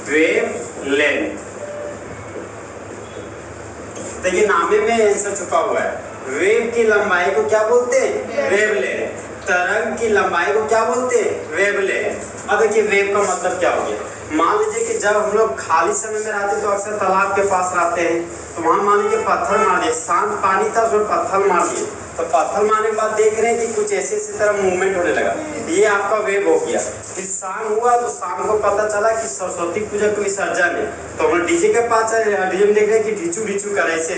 Wavelength. देखिए नामे में answer छुपा हुआ है। वेव की लंबाई को क्या बोलते हैं? वेवलेंथ। तरंग की लंबाई को क्या बोलते हैं? वेवलेंथ। अब देखिए वेव का मतलब क्या हो गया। मान लीजिए कि जब हम लोग खाली समय में रहते तो अक्सर तालाब के पास रहते हैं, तो वहां मान लीजिए पत्थर मार दिए, शांत पानी था उसमें पत्थर मार दिए, तो पत्थर मारने के बाद देख रहे हैं कि कुछ ऐसे तरह मूवमेंट होने लगा, ये आपका वेव हो गया। फिर शाम हुआ तो शाम को पता चला कि सरस्वती पूजा का विसर्जन है, तो हम डीजे के पास डीजे में देख रहे हैं कि ढिचू ढिचू कर ऐसे,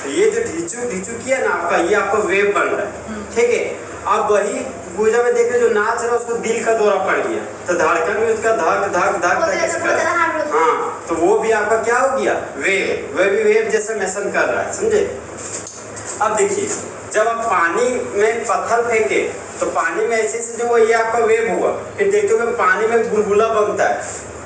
तो ये जो ढिचू ढिचू किया ना आपका, ये आपका वेव बन रहा है। ठीक है, अब वही पूजा में देख रहे जो नाच रहा है उसको दिल का दौरा पड़ गया, तो धड़कन में उसका धक धक धक धक, हाँ, तो वो भी आपका क्या हो गया? वेव। वह भी वेव जैसा महसूस कर रहा है, समझे। अब देखिए जब आप पानी में पत्थर फेंके तो पानी में ऐसे से जो ये आपका वेव हुआ, फिर देखते हो पानी में बुलबुला बनता है,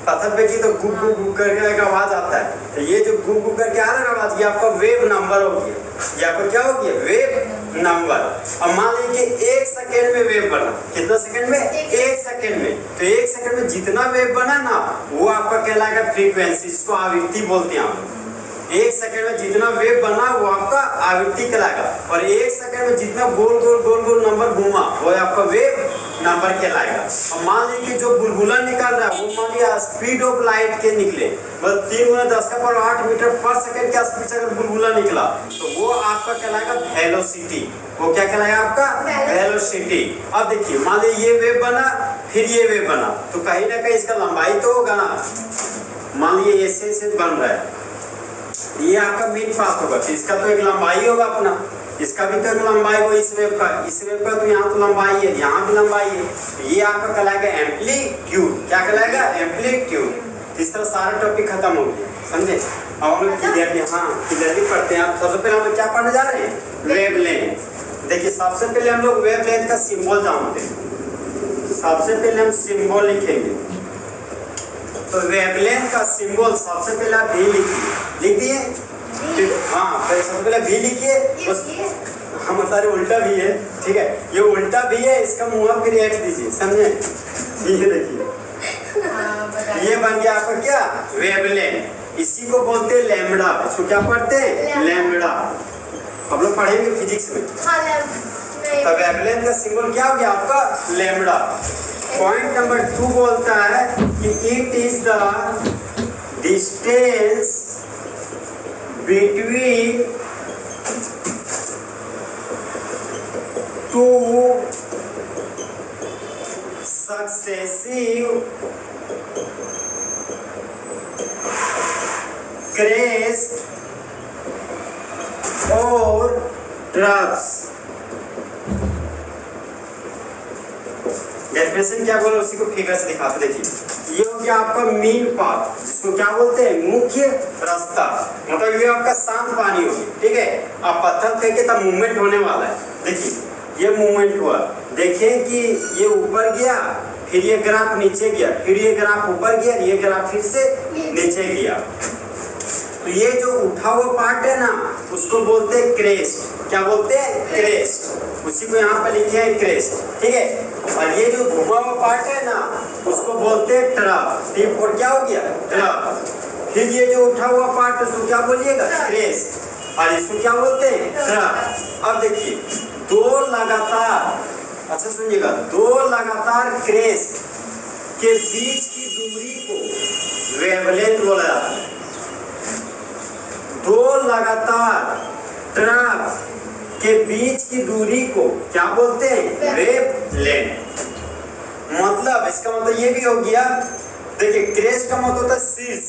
पत्थर फेंकी तो गुप गुप गुप करके एक आवाज आता है, तो ये जो गुप गुप करके आ रहा है आवाज, ये आपका वेव नंबर हो गया। ये आपका क्या हो गया? Wave number. अब मान लीजिए 1 सेकेंड में वेव बना, कितना सेकेंड में? 1 सेकेंड में। तो 1 सेकेंड में जितना वेव बना ना वो आपका कहलाएगा फ्रीक्वेंसी, जिसको आवृत्ति बोलते हैं हम। 1 सेकंड में जितना वेव बना वो आपका आवृत्ति कहलाएगा, और 1 सेकंड में जितना गोल गोल गोल गोल नंबर घूमा वो आपका वेव नंबर कहलाएगा। और मान लीजिए जो बुलबुला निकाल रहा है वो मान लिया स्पीड ऑफ लाइट के निकले, बस 3 × 10⁸ मीटर पर सेकंड के स्पीड से अगर बुलबुला निकला तो वो आपका कहलाएगा वेलोसिटी। वो क्या कहलाएगा? आपका वेलोसिटी। अब देखिए मान लीजिए ये वेव बना, फिर ये वेव बना, तो कहीं ना कहीं इसका लंबाई तो होगा ना। मान लीजिए ऐसे बन रहा है, ये आपका मेन पाथ होगा, तो इसका तो एक लंबाई होगा अपना, इसका भी तो एक लंबाई हो, इस वेव का तो यहाँ तो लंबाई है, यहाँ भी लंबाई है, तो ये आपका कहलाएगा एम्पलीट्यूड। क्या कहलाएगा? एम्पलीट्यूड। इस तरह सारा टॉपिक खत्म हो गया, समझे। अब हम लोग क्लियरली पढ़ते हैं। सबसे पहले हम लोग क्या पढ़ने जा रहे हैं? वेवलेंथ। देखिए सबसे पहले हम लोग वेवलेंथ का सिंबल जानते हैं। सबसे पहले हम सिंबल लिखेंगे, तो वेवलेंथ का सिंबल सबसे पहले आप भी लिख दिए। हाँ, सबसे पहले भी लिखिए, हम सारे उल्टा भी है, ठीक है, ये उल्टा भी है, इसका मुंह फिर एक्स दीजिए, समझे। ये देखिए ये बन गया आपका क्या? वेवलेंथ। इसी को बोलते हैं लैम्बडा। इसको क्या पढ़ते हैं? लैम्बडा। हम लोग पढ़ेंगे फिजिक्स में। तो वेवलेंथ का सिंबल क्या हो गया आपका? लैम्बडा। पॉइंट नंबर 2 बोलता है कि it is the distance between two successive crest और ट्रफ्स। डेफिनेशन क्या बोला उसी को फिगर से दिखाते। देखिए ये हो गया आपका मेन पाथ, जिसको क्या बोलते हैं? मुख्य रास्ता। मतलब ये आपका शांत पानी होगी, ठीक है। आप पत्थर फेंके तब मूवमेंट होने वाला है। देखिए ये मूवमेंट हुआ, देखें कि ये ऊपर गया, फिर ये ग्राफ नीचे गया, फिर ये ग्राफ ऊपर गया, ये ग्राफ फिर से नीचे गया। तो ये जो उठा हुआ पार्ट है ना उसको बोलते हैं क्रेस्ट। क्या बोलते हैं? क्रेस्ट। उसी को यहाँ पे लिखे हैं क्रेस्ट, ठीक है। और ये जो घुमा हुआ पार्ट है ना उसको बोलते हैं ट्रफ। T4 क्या हो गया? ट्रफ। फिर ये जो उठा हुआ पार्ट उसको क्या बोलिएगा? क्रेस्ट। और इसको क्या बोलते हैं? ट्रफ। अब देखिए दो लगातार, अच्छा सुनिएगा, दो लगातार क्रेस्ट के बीच की दूरी को वेवलेंथ बोला जाता है। दो लगातार ट्रफ के बीच की दूरी को क्या बोलते हैं? वेवलेंथ। मतलब इसका मतलब ये भी हो गया, देखिए क्रेस्ट का मतलब होता है शीर्ष,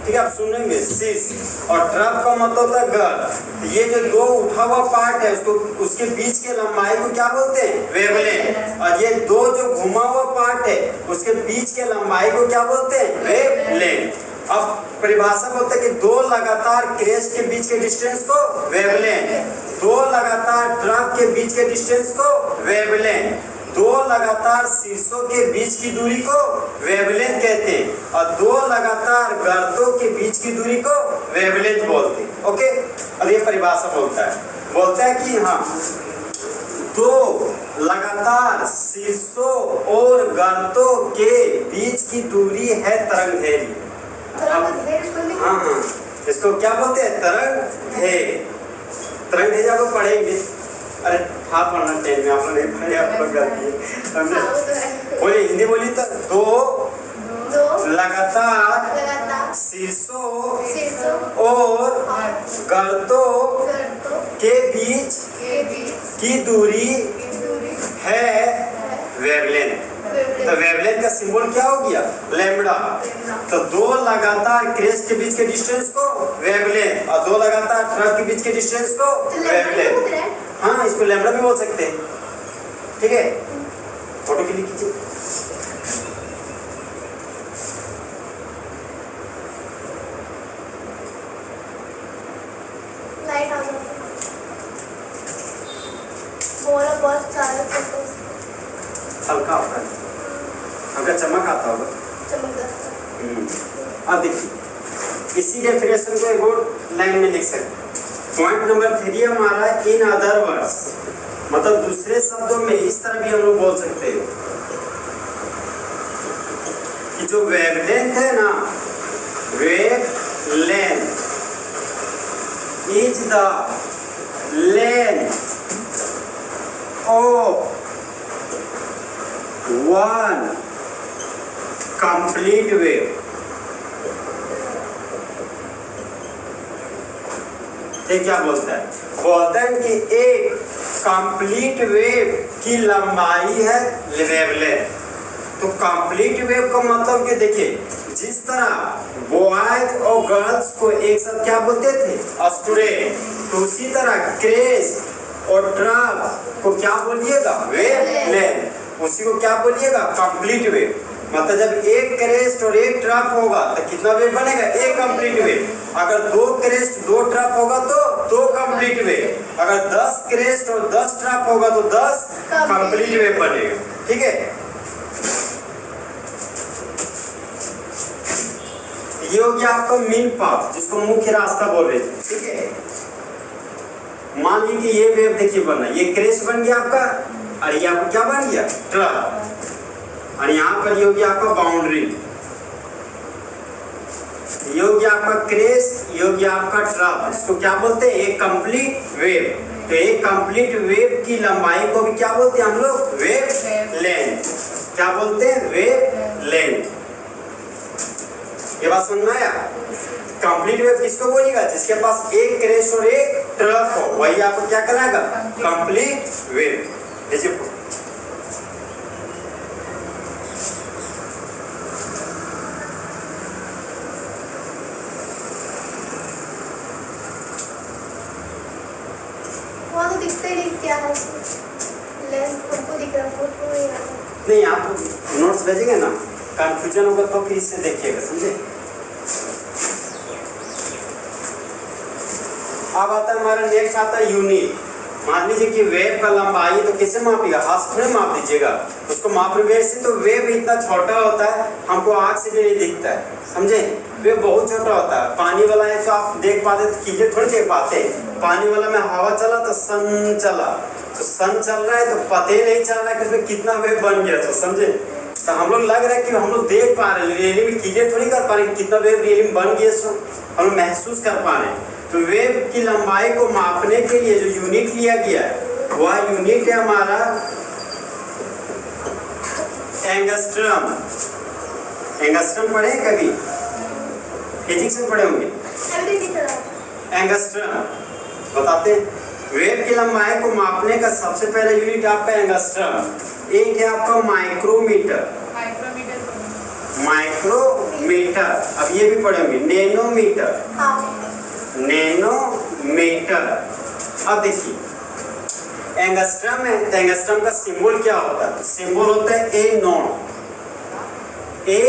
ठीक है, आप सुनेंगे शीर्ष, और ट्रफ का मतलब होता है गर्भ। ये जो दो उठा हुआ पार्ट है उसको, उसके बीच के लंबाई को क्या बोलते हैं? वेवलेंथ। और ये दो जो घुमा हुआ पार्ट है उसके बीच के लंबाई को क्या बोलते हैं? वेवलेंथ। अब परिभाषा बोलते हैं कि दो लगातार क्रेस्ट के बीच के डिस्टेंस को वेवलेंथ, दो लगातार ट्रफ के बीच के डिस्टेंस को वेवलेंथ, दो लगातार शीर्षों के बीच की दूरी को वेवलेंथ कहते हैं, और दो लगातार गर्तों के बीच की दूरी को वेवलेंथ बोलते हैं। ओके, अब ये परिभाषा बोलता है कि हाँ, दो लगातार शीर्षों और गर्तों के बीच की दूरी है तरंग धैर्य। हाँ हाँ, इसको क्या बोलते हैं? तरंग धैर्य। तरंग धैर्य आपको पढ़ेंगे। अरे हाँ, पढ़ना टाइम में आप लोग नहीं पढ़े, आप लोग गलती है, समझे? बोलिए, हिंदी बोलिए तो दो लगातार शीर्षों और गर्तों के बीच की दूरी है वेवलेंथ। तो वेवलेंथ का सिंबल क्या हो गया? लैम्बडा। तो दो लगातार क्रेस्ट के बीच के डिस्टेंस को वेवलेंथ और दो लगातार ट्रफ के बीच के डिस्टेंस को वेवलेंथ। हाँ, इसको लैम्बडा भी बोल सकते हैं। ठीक है, फोटो क्लिक कीजिए। लाइट आ जाती है, बहुत सारे फोटोज हल्का होता है, हल्का चमक आता होगा। अब देखिए, इसी डेफिनेशन को एक और लाइन में लिख सकते। पॉइंट नंबर 3 हमारा इन अदर वर्ड्स, मतलब दूसरे शब्दों में इस तरह भी हम लोग बोल सकते हैं कि जो वेवलेंथ है ना, wavelength is the length of one complete wave। ये क्या बोलता है? बोलता है कि एक कंप्लीट वेव की लंबाई है वेवलेंथ। तो कंप्लीट वेव का मतलब कि देखिए, जिस तरह बॉयज और गर्ल्स को एक साथ क्या बोलते थे? स्टूडेंट। तो उसी तरह क्रेस्ट और ट्रफ को क्या बोलिएगा? वेवलेंथ। उसी को क्या बोलिएगा? Complete wave. मतलब जब एक क्रेस्ट और एक ट्रफ होगा तो कितना वेव बनेगा? एक कंप्लीट वेव। अगर दो क्रेस्ट दो ट्रफ होगा तो दो कंप्लीट वेव। अगर 10 क्रेस्ट और 10 ट्रफ होगा तो 10 कंप्लीट वेव बनेगा। ठीक है, ये हो गया आपका मेन पाथ, जिसको मुख्य रास्ता बोल रहे थे। ठीक है, मान लीजिए ये वेव देखिए बना, ये क्रेस्ट बन गया आपका, और ये आपको क्या बन गया? ट्रफ। और यहाँ पर ये हो गया आपका बाउंड्री, ये हो गया आपका क्रेस्ट, ये हो गया आपका ट्रफ। इसको क्या बोलते हैं? एक कंप्लीट वेव। तो एक कंप्लीट वेव की लंबाई को भी क्या बोलते हैं हम लोग? Wave length. क्या बोलते हैं? Wave length. ये बात समझ में आया? कंप्लीट वेव किसको बोलिएगा? जिसके पास एक क्रेस्ट और एक ट्रफ हो, वही आपको क्या कहलाएगा? Complete wave. देखिए, वहाँ तो दिखते नहीं क्या है, लेंथ हमको दिख रहा, फोटो नहीं आ रहा। नहीं, आप नोट्स भेजेंगे ना, कंफ्यूजन होगा तो फिर इससे देखिएगा, समझे? अब आता है हमारा नेक्स्ट आता है यूनिट। मान लीजिए कि वेव का लंबाई तो कैसे मापिएगा? हाथ से माप दीजिएगा उसको। माप से तो वेव इतना छोटा होता है, हमको आँख से भी नहीं दिखता है, समझे? वेव बहुत छोटा होता है। पानी वाला है तो आप देख पाते, तो कीजिए थोड़ी देख पाते। पानी वाला में हवा चला तो सन चला, तो सन चल रहा है तो पता ही नहीं चल रहा है कि उसमें कितना वेव बन गया, तो समझे? तो हम लोग लग रहा है कि हम लोग देख पा रहे हैं, रियली में कीजिए थोड़ी कर पा रहे हैं कितना वेव रियली में बन गया, सो हम लोग महसूस कर पा रहे हैं। तो वेव की लंबाई को मापने के लिए जो यूनिट लिया गया है वह यूनिट है हमारा एंगस्ट्रम। एंगस्ट्रम पढ़े कभी? फिजिक्स में पढ़े होंगे। एंगस्ट्रम बताते हैं। वेव की लंबाई को मापने का सबसे पहला यूनिट आपका एंगस्ट्रम। एक है आपका माइक्रोमीटर। माइक्रोमीटर, अब ये भी पढ़े होंगे। नैनोमीटर। नैनोमीटर। अब देखिए एंगस्ट्रम है, तो एंगस्ट्रम का सिंबल क्या होता है? सिंबल होता है ए नॉट। ए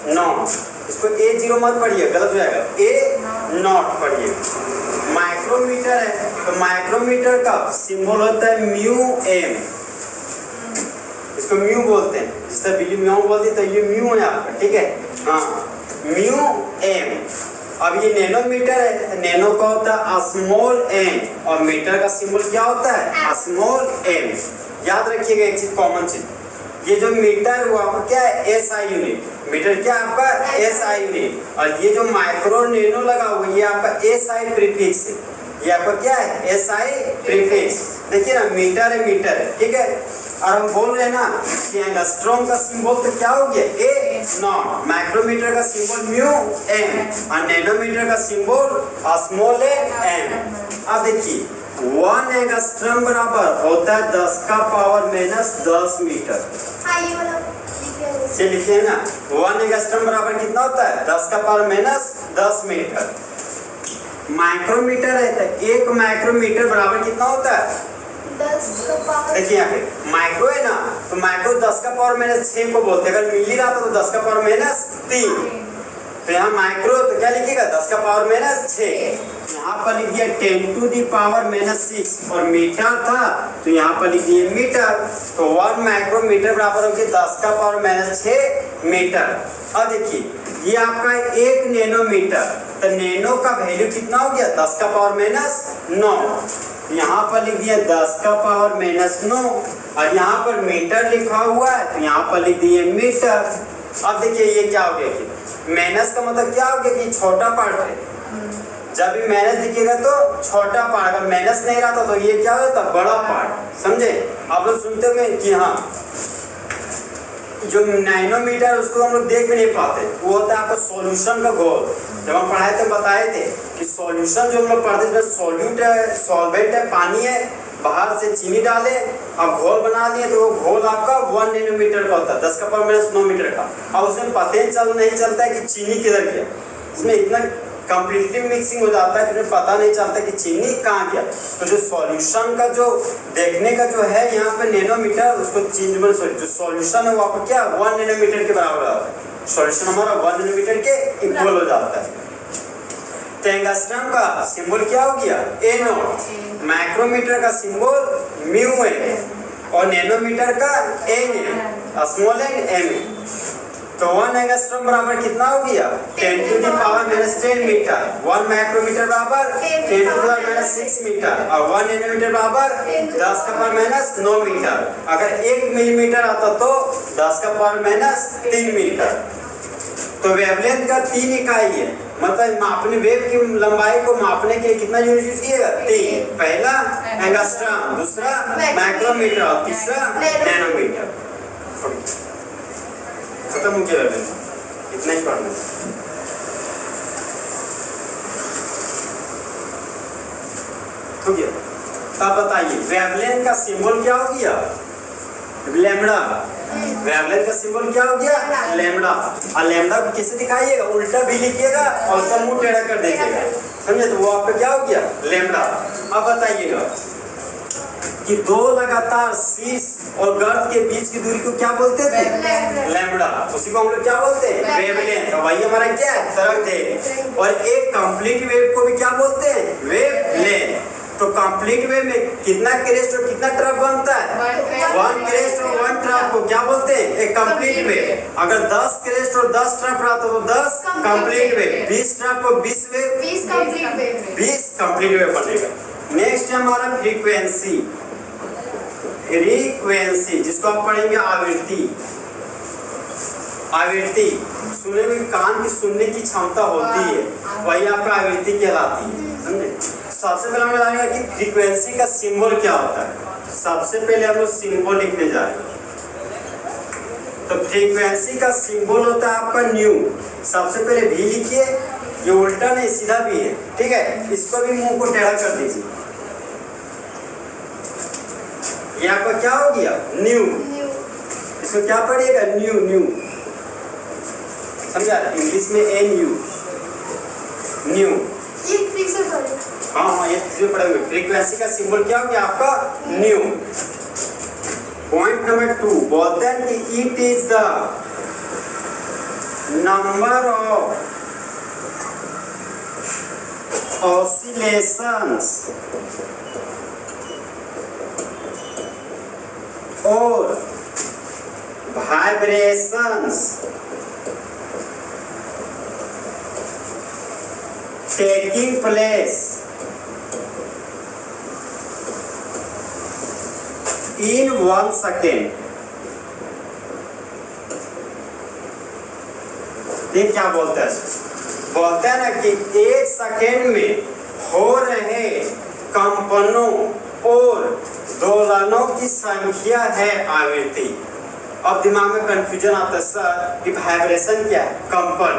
नॉट, इसको A0 मत पढ़िए, गलत हो जाएगा। ए नॉट पढ़िए। माइक्रोमीटर है, तो माइक्रोमीटर का सिंबल होता है म्यू एम। इसको म्यू बोलते हैं, जिससे बिली म्यू बोलते हैं, तो ये म्यू है आपका। ठीक है, हाँ, म्यू एम। अब ये नैनोमीटर है, नैनो का होता है स्मॉल एम, और मीटर का सिंबल क्या होता है? Small M. याद रखिएगा एक चीज, कॉमन चीज, ये जो मीटर हुआ आपका क्या है, एसआई यूनिट। मीटर क्या आपका, एसआई यूनिट। और ये जो माइक्रो नैनो लगा हुआ ये आपका एसआई प्रीफिक्स है। ये आपका क्या है, एसआई प्रीफिक्स। देखिए ना, मीटर है, मीटर है, ठीक है। और हम बोल रहे हैं ना कि एंगस्ट्रॉम का सिंबल तो क्या हो गया, ए नॉट। माइक्रोमीटर का सिंबल म्यू एम और नैनोमीटर का सिंबल स्मॉल एम। अब देखिए 1 एंगस्ट्रॉम बराबर होता है 10 का पावर माइनस 10 मीटर। हाँ ये वाला लिख लिया है। से लिखिए ना, 1 एंगस्ट्रॉम बराबर कितना होता है, 10 का पावर माइनस 10 मीटर। माइक्रोमीटर है तो 1 माइक्रोमीटर बराबर कितना होता है, 10 का पावर। देखिए यहाँ पे माइक्रो है ना, तो माइक्रो 10 का पावर माइनस 6 को बोलते हैं। अगर मिली रहा था तो 10 का पावर माइनस 3। तो यहाँ माइक्रो तो क्या लिखिएगा, 10 का पावर माइनस 6। यहाँ पर लिख दिया 10 टू दी पावर माइनस 6 और मीटर था तो यहाँ पर लिख दिए मीटर। तो 1 माइक्रोमीटर बराबर हो गया 10 का पावर माइनस 6 मीटर। अब देखिए ये आपका 1 नैनोमीटर, तो नैनो का वैल्यू कितना हो गया, 10 का पावर माइनस 9। यहाँ पर लिख दिया 10 का पावर माइनस 9 और यहाँ पर मीटर लिखा हुआ है तो यहाँ पर लिख दिए मीटर। अब देखिए ये क्या हो गया कि माइनस का मतलब क्या हो गया कि छोटा पार्ट है। जब भी माइनस दिखेगा तो छोटा पार्ट, अगर माइनस नहीं रहता तो ये क्या होता, बड़ा पार्ट। समझे आप लोग सुनते होंगे कि हाँ जो नैनोमीटर उसको हम लोग देख भी नहीं पाते, वो होता है आपका सॉल्यूशन का घोल। जब हम पढ़ाए थे बताए थे कि सॉल्यूशन जो हम लोग पढ़ते थे, सॉल्यूट है, सॉल्वेंट है, पानी है, बाहर से चीनी डाले अब घोल बना दिए तो वो घोल आपका 1 नैनोमीटर का होता है, 10 का पावर माइनस 9 मीटर का। अब उसमें पता नहीं चलता है कि चीनी किधर गया, इसमें इतना कंप्लीटली मिक्सिंग हो जाता है कि उन्हें पता नहीं चलता कि चीनी कहाँ गया। तो जो सॉल्यूशन का जो देखने का जो है यहाँ पे नैनोमीटर, उसको चेंज में जो सॉल्यूशन है वो आपको क्या 1 नैनोमीटर के बराबर होता है। सॉल्यूशन हमारा 1 नैनोमीटर के इक्वल हो जाता है। तो एंगस्ट्रॉम का सिंबल क्या हो गया, ए नॉट। माइक्रोमीटर का सिंबल म्यू है और नैनोमीटर का एन है, स्मॉल एन एम है। तो 1 एंगस्ट्रॉम बराबर कितना हो गया, 10 to the power minus 10 metre. 1 micrometre बराबर 10 to the power minus 6 metre और 1 नैनोमीटर बराबर 10 का पावर माइनस 9 मीटर। अगर 1 मिलीमीटर आता तो 10 का पावर माइनस 3 मीटर। तो वेवलेंथ का 3 इकाई है, मतलब मापने वेव की लंबाई को मापने के कितना यूनिट यूज किएगा, 3। पहला एंगस्ट्रॉम, दूसरा माइक्रोमीटर और तीसरा नैनोमीटर। खत्म हो गया, इतना ही पढ़ना। हो गया। तब बताइए वेवलेंथ का सिंबल क्या हो गया, लैम्बडा। वेवलेंथ का सिंबल क्या हो गया, लैम्बडा। और लैम्बडा को कैसे दिखाइएगा, उल्टा भी लिखिएगा और उसका मुंह टेढ़ा कर दीजिएगा, समझे। तो वो आपका क्या हो गया, लैम्बडा। अब बताइएगा कि दो लगातार शीर्ष और गर्त के बीच की दूरी को क्या बोलते थे, लैम्बडा। उसी को हम लोग क्या बोलते हैं, वेवलेंथ। और वही हमारा क्या है, तरंग। और एक कंप्लीट वेव को भी क्या बोलते हैं, वेवलेंथ। तो कंप्लीट वेव में कितना क्रेस्ट और कितना ट्रफ बनता है, 1 क्रेस्ट और 1 ट्रफ को क्या बोलते हैं, एक कंप्लीट वेव। अगर 10 क्रेस्ट और 10 ट्रफ रहा तो 10 कंप्लीट वेव, 20 ट्रफ को 20 wave, 20 complete wave, 20 complete wave बनेगा। नेक्स्ट है हमारा फ्रीक्वेंसी, फ्रीक्वेंसी जिसको आप पढ़ेंगे आवृत्ति। आवृत्ति सुनने में कान की सुनने की क्षमता होती है, वही आपका आवृत्ति कहलाती है, समझे। सबसे पहले हम बताएंगे कि फ्रीक्वेंसी का सिंबल क्या होता है। सबसे पहले हम लोग सिंबल लिखने जा रहे हैं। तो फ्रीक्वेंसी का सिंबल होता है आपका न्यू। सबसे पहले भी लिखिए, ये उल्टा नहीं सीधा भी है, ठीक है। इसको भी मुंह को टेढ़ा कर दीजिए। ये आपका क्या हो गया, न्यू। इसको क्या पढ़िएगा, न्यू, न्यू, समझा। इंग्लिश में NU, न्यू। ये फिक्स है पढ़े। हाँ, ये फिर पढ़ेंगे। फ्रीक्वेंसी का सिंबल क्या हो गया आपका, न्यू। पॉइंट नंबर 2 बोलते हैं कि it is the number of oscillations और vibrations taking place in 1 second ठीक, क्या बोलते हैं, बोलते हैं ना कि 1 सेकेंड में हो रहे कंपनों और दोलनों की संख्या है आवृत्ति। अब दिमाग में कंफ्यूजन आता है सर कि वाइब्रेशन क्या है, कंपन।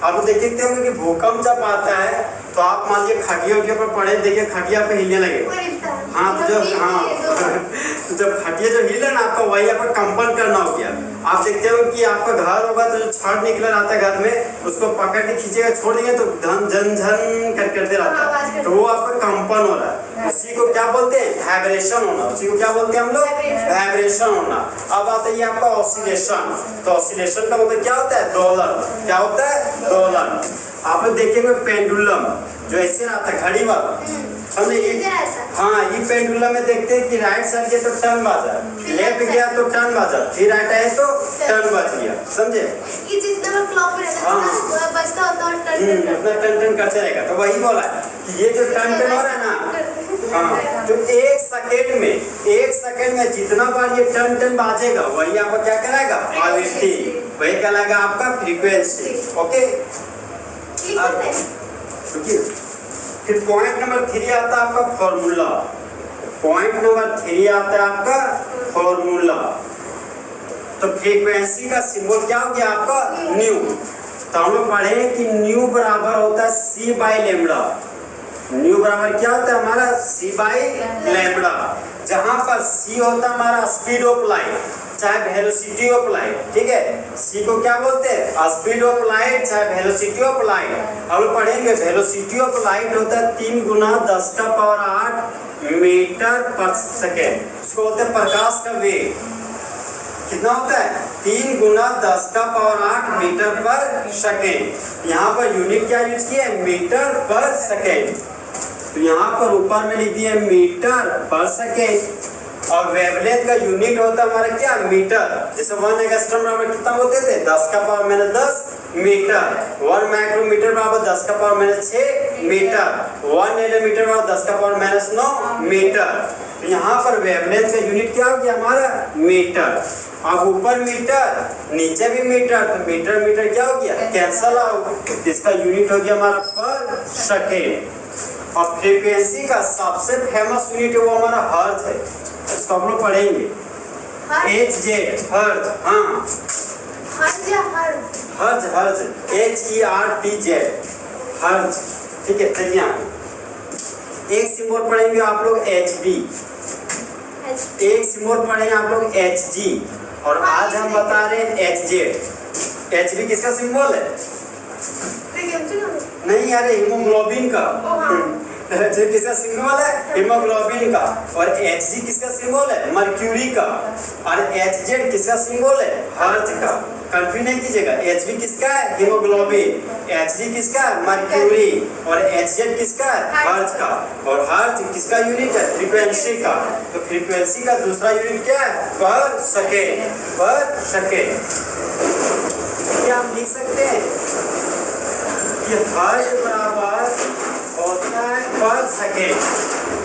अब देखते होंगे कि भूकंप जब आता है तो आप मान लीजिए खटिया उटिया पर पड़े, देखिए खटिया पे हिलने लगे। हाँ तो जब खटिया जो हिले ना आपका वही आपका कंपन करना हो गया। आप देखते हो कि आपका घर होगा तो जो छड़ निकल रहता है घर में, उसको पकड़ के खींचेगा छोड़ देंगे तो धन झन झन करते रहता है, तो वो आपका कंपन हो रहा है। उसी को क्या बोलते हैं, वाइब्रेशन होना। उसी को क्या बोलते हैं हम लोग, वाइब्रेशन होना। अब आता है आपका ऑसिलेशन। तो ऑसिलेशन का मतलब क्या होता है, दोलन। क्या होता है, दोलन। आप लोग देखेंगे पेंडुलम जो ऐसे रहता है घड़ी वाला, समझे। हाँ, ये पेंडुलम में देखते हैं कि राइट साइड गया तो टर्न बाजा, लेफ्ट गया तो टर्न बाजा, फिर राइट आए तो टर्न बज गया, समझे। ये जितना क्लॉक पे रहता है बजता होता है टर्न अपना टर्न करते रहेगा। तो वही बोला कि ये जो टर्न हो रहा है ना, हाँ, तो 1 सेकेंड में जितना बार ये टर्न बाजेगा वही आपका क्या कहलाएगा, आवृत्ति। वही कहलाएगा आपका फ्रीक्वेंसी। ओके, फिर पॉइंट नंबर 3 आता है आपका फॉर्मूला। पॉइंट नंबर 3 आता है आपका फॉर्मूला। तो फ्रीक्वेंसी का सिंबल क्या हो गया आपका, न्यू। तो हम लोग पढ़े कि न्यू बराबर होता है C बाई लैम्बडा। न्यू बराबर क्या होता है हमारा, C बाई लैम्बडा। जहां पर C होता है हमारा स्पीड ऑफ लाइट, चाहे वेलोसिटी ऑफ लाइट। ठीक है, C को क्या बोलते हैं, स्पीड ऑफ लाइट, चाहे वेलोसिटी ऑफ लाइट। हम लोग पढ़ेंगे वेलोसिटी ऑफ लाइट होता है 3 गुना 10 का पावर 8 मीटर पर सेकेंड। उसको बोलते हैं प्रकाश का वेग। कितना होता है, 3 गुना 10 का पावर 8 मीटर पर सेकेंड। यहाँ पर यूनिट क्या यूज किया है, मीटर पर सेकेंड। तो यहाँ पर ऊपर में लिख दिया मीटर पर सेकेंड। और वेवलेंथ का यूनिट होता है हमारा क्या, मीटर। जैसे 1 एंगस्ट्रॉम बराबर कितना होते थे, 10 का पावर माइनस 10 मीटर। 1 माइक्रोमीटर बराबर 10 का पावर माइनस 6 मीटर। 1 नैनोमीटर बराबर 10 का पावर माइनस 9 मीटर। तो यहाँ पर वेवलेंथ का यूनिट क्या हो गया हमारा, मीटर। अब ऊपर मीटर नीचे भी मीटर, तो मीटर मीटर क्या हो गया, कैंसल आउट। इसका यूनिट हो गया हमारा पर सेकेंड। और फ्रीक्वेंसी का सबसे फेमस यूनिट है वो हमारा हर्ट्ज है। इसको हम लोग पढ़ेंगे, HZ, हर्ट्ज। हाँ, हर्ट्ज HERTZ, हर्ट्ज। ठीक है, चलिए एक सिंबल पढ़ेंगे आप लोग HB, एक सिंबल पढ़ेंगे आप लोग HG, और आज हम बता रहे हैं HZ। HB किसका सिंबल है, नहीं अरे हीमोग्लोबिन का। किसका सिंबल है, हीमोग्लोबिन का। और Hg किसका सिंबल है, मर्क्यूरी का। और Hz किसका सिंबल है, हर्ट्ज का। कंफ्यूज नहीं कीजिएगा, Hb किसका है, हीमोग्लोबिन। Hg किसका है, मर्क्यूरी। और Hz किसका है, हर्ट्ज का। और हर्ट्ज किसका यूनिट है, फ्रीक्वेंसी का। तो फ्रीक्वेंसी का दूसरा यूनिट क्या है, पर सेकेंड। पर सेकेंड क्या हम लिख सकते हैं कि हर्ट्ज बराबर होता है पर सेकेंड।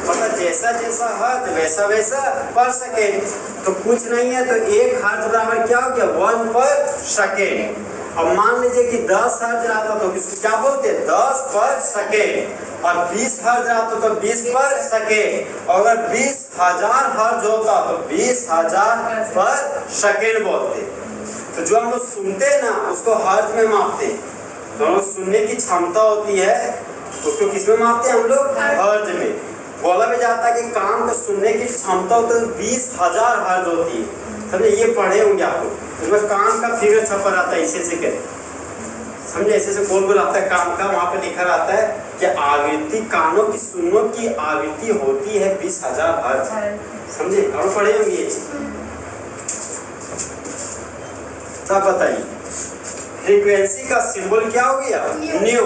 मतलब जैसा जैसा हर्ट्ज वैसा वैसा पर सेकेंड। तो कुछ नहीं है, तो 1 हर्ट्ज बराबर क्या हो गया, 1 पर सेकेंड। अब मान लीजिए कि 10 हर्ट्ज आता तो इसको क्या बोलते हैं, 10 पर सेकेंड। और 20 हर्ट्ज आता तो 20 पर सेकेंड। और अगर 20,000 हर्ट्ज होता तो 20,000 पर सेकेंड बोलते। तो जो हम लोग सुनते हैं ना उसको हर्ट्ज में मापते हैं। तो हम लोग सुनने की क्षमता होती है उसको किस में मापते हैं हम लोग, हर्ट्ज में। बोला भी जाता है कि कान को सुनने की क्षमता होती है 20,000 हर्ट्ज होती है। समझे, ये पढ़े होंगे आप लोग। उसमें कान का फिगर छपा रहता है ऐसे ऐसे कर, समझे, ऐसे ऐसे गोल गोल आता है कान का। वहाँ पे लिखा रहता है कि आवृत्ति, कानों की सुनने की आवृत्ति होती है 20,000 हर्ट्ज। समझे, आप पढ़े होंगे ये चीज। तब बताइए फ्रीक्वेंसी का सिंबल क्या हो गया, न्यू।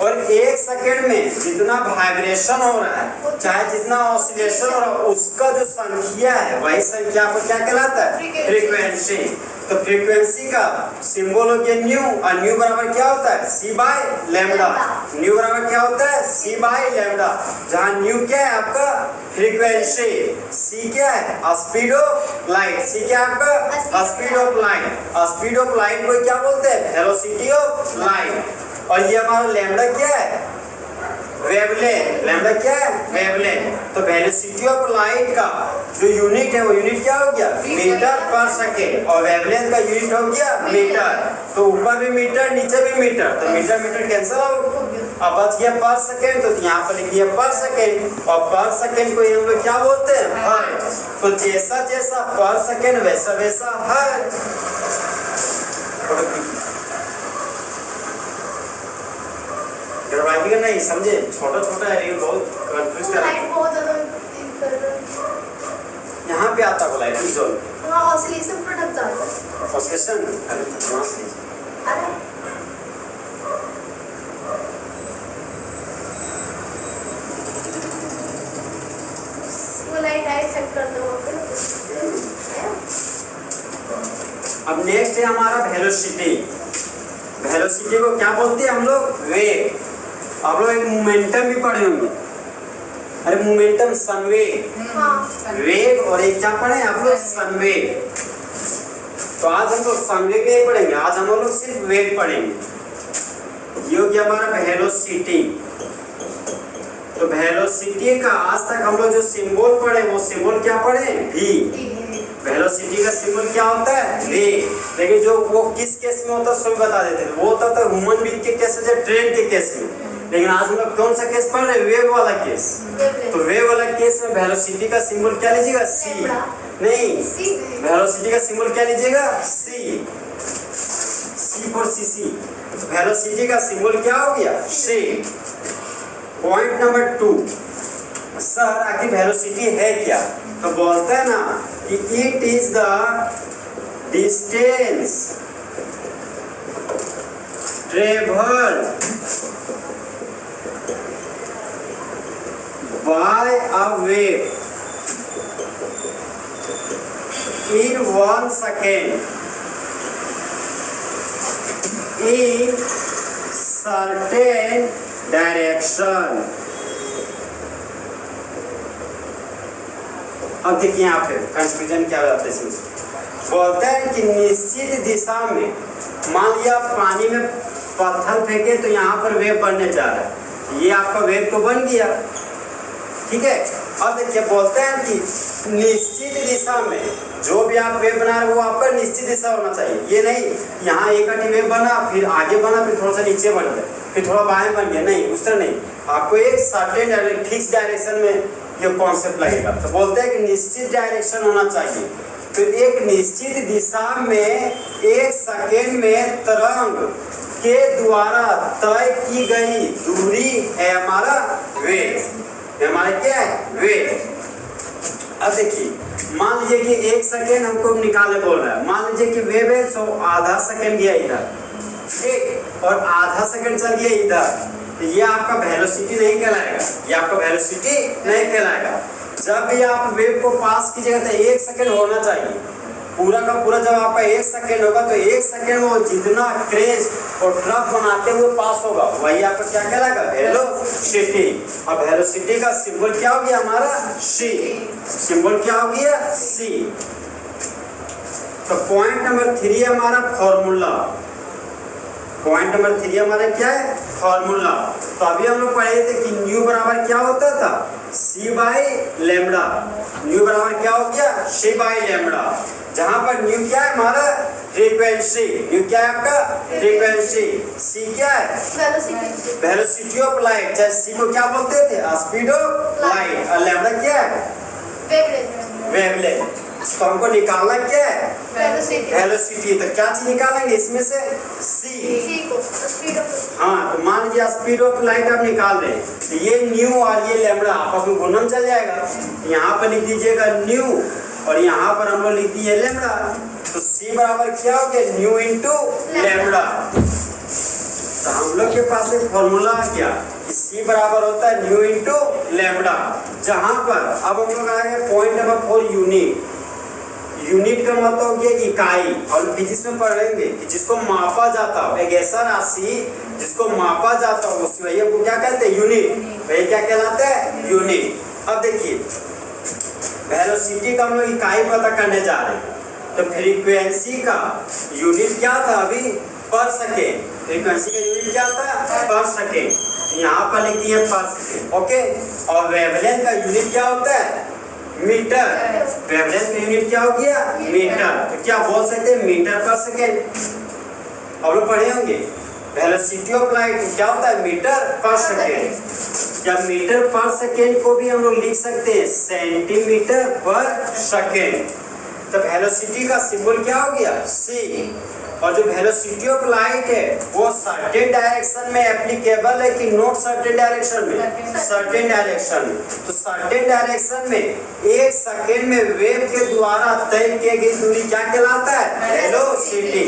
और 1 सेकेंड में जितना वाइब्रेशन हो रहा है, चाहे जितना ऑसिलेशन हो रहा है, उसका जो संख्या है वही संख्या को क्या कहलाता है? फ्रीक्वेंसी। तो फ्रीक्वेंसी का सिंबल हो गया न्यू, और न्यू बराबर क्या होता है? सी बाय लैम्डा। न्यू बराबर क्या होता है? सी बाय लैम्डा। जहाँ न्यू क्या है आपका? फ्रीक्वेंसी। सी क्या है? Speed of light. सी क्या है आपका? Speed of light. Speed of light को क्या बोलते हैं? Velocity of light. और ये हमारा लैम्डा क्या है? वेवलेंथ। लैम्डा क्या है? वेवलेंथ। तो वेलोसिटी ऑफ लाइट का जो यूनिट है वो यूनिट क्या हो गया? मीटर पर सेकेंड। और वेवलेंथ का यूनिट हो गया मीटर। तो ऊपर भी मीटर, नीचे भी मीटर, तो मीटर मीटर कैंसिल हो। अब बच गया पर सेकेंड, तो यहाँ पर लिख दिया पर सेकेंड। और पर सेकेंड को हम लोग क्या बोलते हैं? हर्ट्ज। तो जैसा जैसा पर सेकेंड वैसा वैसा हर्ट्ज। डरवाइएगा नहीं, समझे? छोटा छोटा है लेकिन बहुत कंफ्यूज कर रहा है। बहुत ज्यादा कर रहा है। यहाँ पे आता है लाइट जोन। हाँ, ऑसिलेशन प्रोडक्ट आता है। ऑसिलेशन अरे वो लाइट आई चेक कर दो। अब नेक्स्ट है हमारा वेलोसिटी। वेलोसिटी को क्या बोलते हैं हम लोग? वेग। आप लोग एक मोमेंटम भी पढ़े होंगे। अरे मोमेंटम संवेग। हाँ। वेग और एक क्या पढ़े आप लोग? संवेग। तो आज हम लोग संवेग नहीं पढ़ेंगे, आज हम लोग सिर्फ वेग पढ़ेंगे। ये हो गया हमारा वेलोसिटी। तो वेलोसिटी का आज तक हम लोग जो सिंबल पढ़े वो सिंबल क्या पढ़े? v। वेलोसिटी का सिंबल क्या होता है? v। लेकिन जो वो किस केस में होता है सब बता देते थे। वो होता था ह्यूमन बीइंग के केस से, ट्रेन के केस में। लेकिन आज हम लोग कौन सा केस पढ़ रहे हैं? वेव वाला केस। तो वेव वाला केस में वेलोसिटी का सिंबल क्या लीजिएगा? c। नहीं, वेलोसिटी का सिंबल क्या लीजिएगा? c। c for cc। Velocity का सिंबल क्या हो गया? c। पॉइंट नंबर 2, सर आखिर वेलोसिटी है क्या? तो बोलते हैं ना कि it is the distance travelled by a wave in 1 second in certain direction। अब देखिए यहाँ पे कंफ्यूजन क्या होता है इसमें। बोलते हैं कि निश्चित दिशा में, मान लिया पानी में पत्थर फेंके तो यहाँ पर वेव बनने जा रहा है, ये आपका वेव तो बन गया, ठीक है। अब देखिए बोलते हैं कि निश्चित दिशा में जो भी आप वेव बना रहे हो वो आपका निश्चित दिशा होना चाहिए। ये नहीं यहाँ एक आधी वेव बना, फिर आगे बना, फिर थोड़ा सा नीचे बन गया, फिर थोड़ा बाएं बन गया, नहीं उस तरह नहीं। आपको एक सर्टेन फिक्स डायरेक्शन में ये कॉन्सेप्ट लगेगा। तो बोलते हैं कि निश्चित डायरेक्शन होना चाहिए। तो एक निश्चित दिशा में 1 सेकेंड में तरंग के द्वारा तय की गई दूरी है हमारा वेग। हमारा क्या है? वेग। अब देखिए मान लीजिए कि 1 सेकेंड हमको निकाले बोल रहा है, मान लीजिए कि वेव है तो आधा सेकेंड गया इधर, ठीक, और आधा सेकेंड चल गया इधर, तो ये आपका वेलोसिटी नहीं कहलाएगा, ये आपका वेलोसिटी नहीं कहलाएगा। जब भी आप वेव को पास कीजिएगा तो 1 सेकेंड होना चाहिए, पूरा का पूरा जब आपका 1 सेकेंड होगा तो 1 सेकेंड वो जितना क्रेज और ट्रफ बनाते हुए पास होगा वही आपका क्या कहलाएगा? वेलोसिटी। अब वेलोसिटी का सिंबल क्या हो गया हमारा? c। सिंबल क्या हो गया? c। तो पॉइंट नंबर 3 हमारा फॉर्मूला। पॉइंट नंबर 3 हमारा क्या है? फॉर्मूला। तो अभी हम लोग पढ़े थे कि न्यू बराबर क्या होता था? c by lambda. न्यू बराबर क्या हो गया? c by lambda. जहां पर न्यू क्या है हमारा? फ्रीक्वेंसी। न्यू क्या है आपका? फ्रीक्वेंसी। c क्या है? वेलोसिटी। वेलोसिटी ऑफ लाइट, चाहे c को क्या बोलते थे? Speed of light. और लैम्डा क्या है? वेवलेंथ। वेवलेंथ। तो हमको निकालना क्या है? वेलोसिटी। वेलोसिटी। तो क्या चीज निकालेंगे इसमें से? c को स्पीड ऑफ। हाँ, तो मान लीजिए स्पीड ऑफ लाइट आप निकाल रहे हैं, तो ये न्यू और ये लैम्डा आपस में गुणन चल जाएगा। यहाँ पर लिख दीजिएगा न्यू और यहाँ पर हम लोग लिख दिए लैम्डा। तो c बराबर क्या हो गया? New into lambda. तो हम लोग के पास एक फॉर्मूला आ गया कि C बराबर होता है न्यू इंटू लैम्बडा, जहां पर अब हम लोग आएंगे पॉइंट नंबर 4 यूनिट। यूनिट का मतलब हो गया इकाई, और फिजिक्स में पढ़ेंगे कि जिसको मापा जाता हो, एक ऐसा राशि जिसको मापा जाता हो उसकी वही हमको क्या कहते हैं, यूनिट। वही क्या कहलाता है, यूनिट। अब देखिए वेलोसिटी का हम लोग इकाई पता करने जा रहे हैं, तो फ्रीक्वेंसी का यूनिट क्या था अभी, पर सेकेंड। फ्रीक्वेंसी का यूनिट क्या था, पर सेकेंड, यहाँ पर लिख दिए पर सेकेंड, ओके। और वेवलेंथ का यूनिट क्या होता है, मीटर। वेवलेंथ का यूनिट क्या हो गया, मीटर। तो क्या बोल सकते हैं, मीटर पर सेकेंड। अब लोग पढ़े होंगे वेलोसिटी ऑफ लाइट क्या होता है, मीटर पर सेकेंड। या मीटर पर सेकेंड को भी हम लोग लिख सकते हैं सेंटीमीटर पर सेकेंड। तो वेलोसिटी का सिंबल क्या हो गया, C। और जो वेलोसिटी ऑफ लाइट है वो सर्टेन डायरेक्शन में एप्लीकेबल है कि नॉट सर्टेन डायरेक्शन में, सर्टेन डायरेक्शन में। तो सर्टेन डायरेक्शन में 1 सेकेंड में वेव के द्वारा तय की गई दूरी क्या कहलाता है, वेलोसिटी।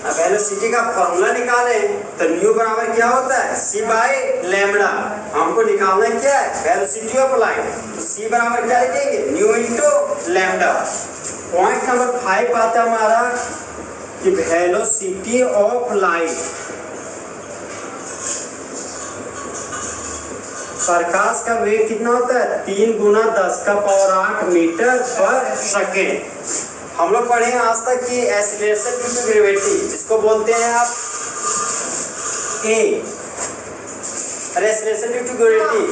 अब वेलोसिटी का फॉर्मूला निकाले तो न्यू बराबर क्या होता है, C बाई लैम्बडा। हमको निकालना क्या है, वेलोसिटी ऑफ लाइट। तो C बराबर क्या लिखेंगे, new into lambda. Point number 5 आता है हमारा कि वेलोसिटी ऑफ लाइट, प्रकाश का वेग कितना होता है, 3 गुना 10 का पावर 8 मीटर पर सेकेंड। हम लोग पढ़े आज तक कि एक्सीलरेशन ड्यू टू ग्रेविटी जिसको बोलते हैं आप A, acceleration due to gravity,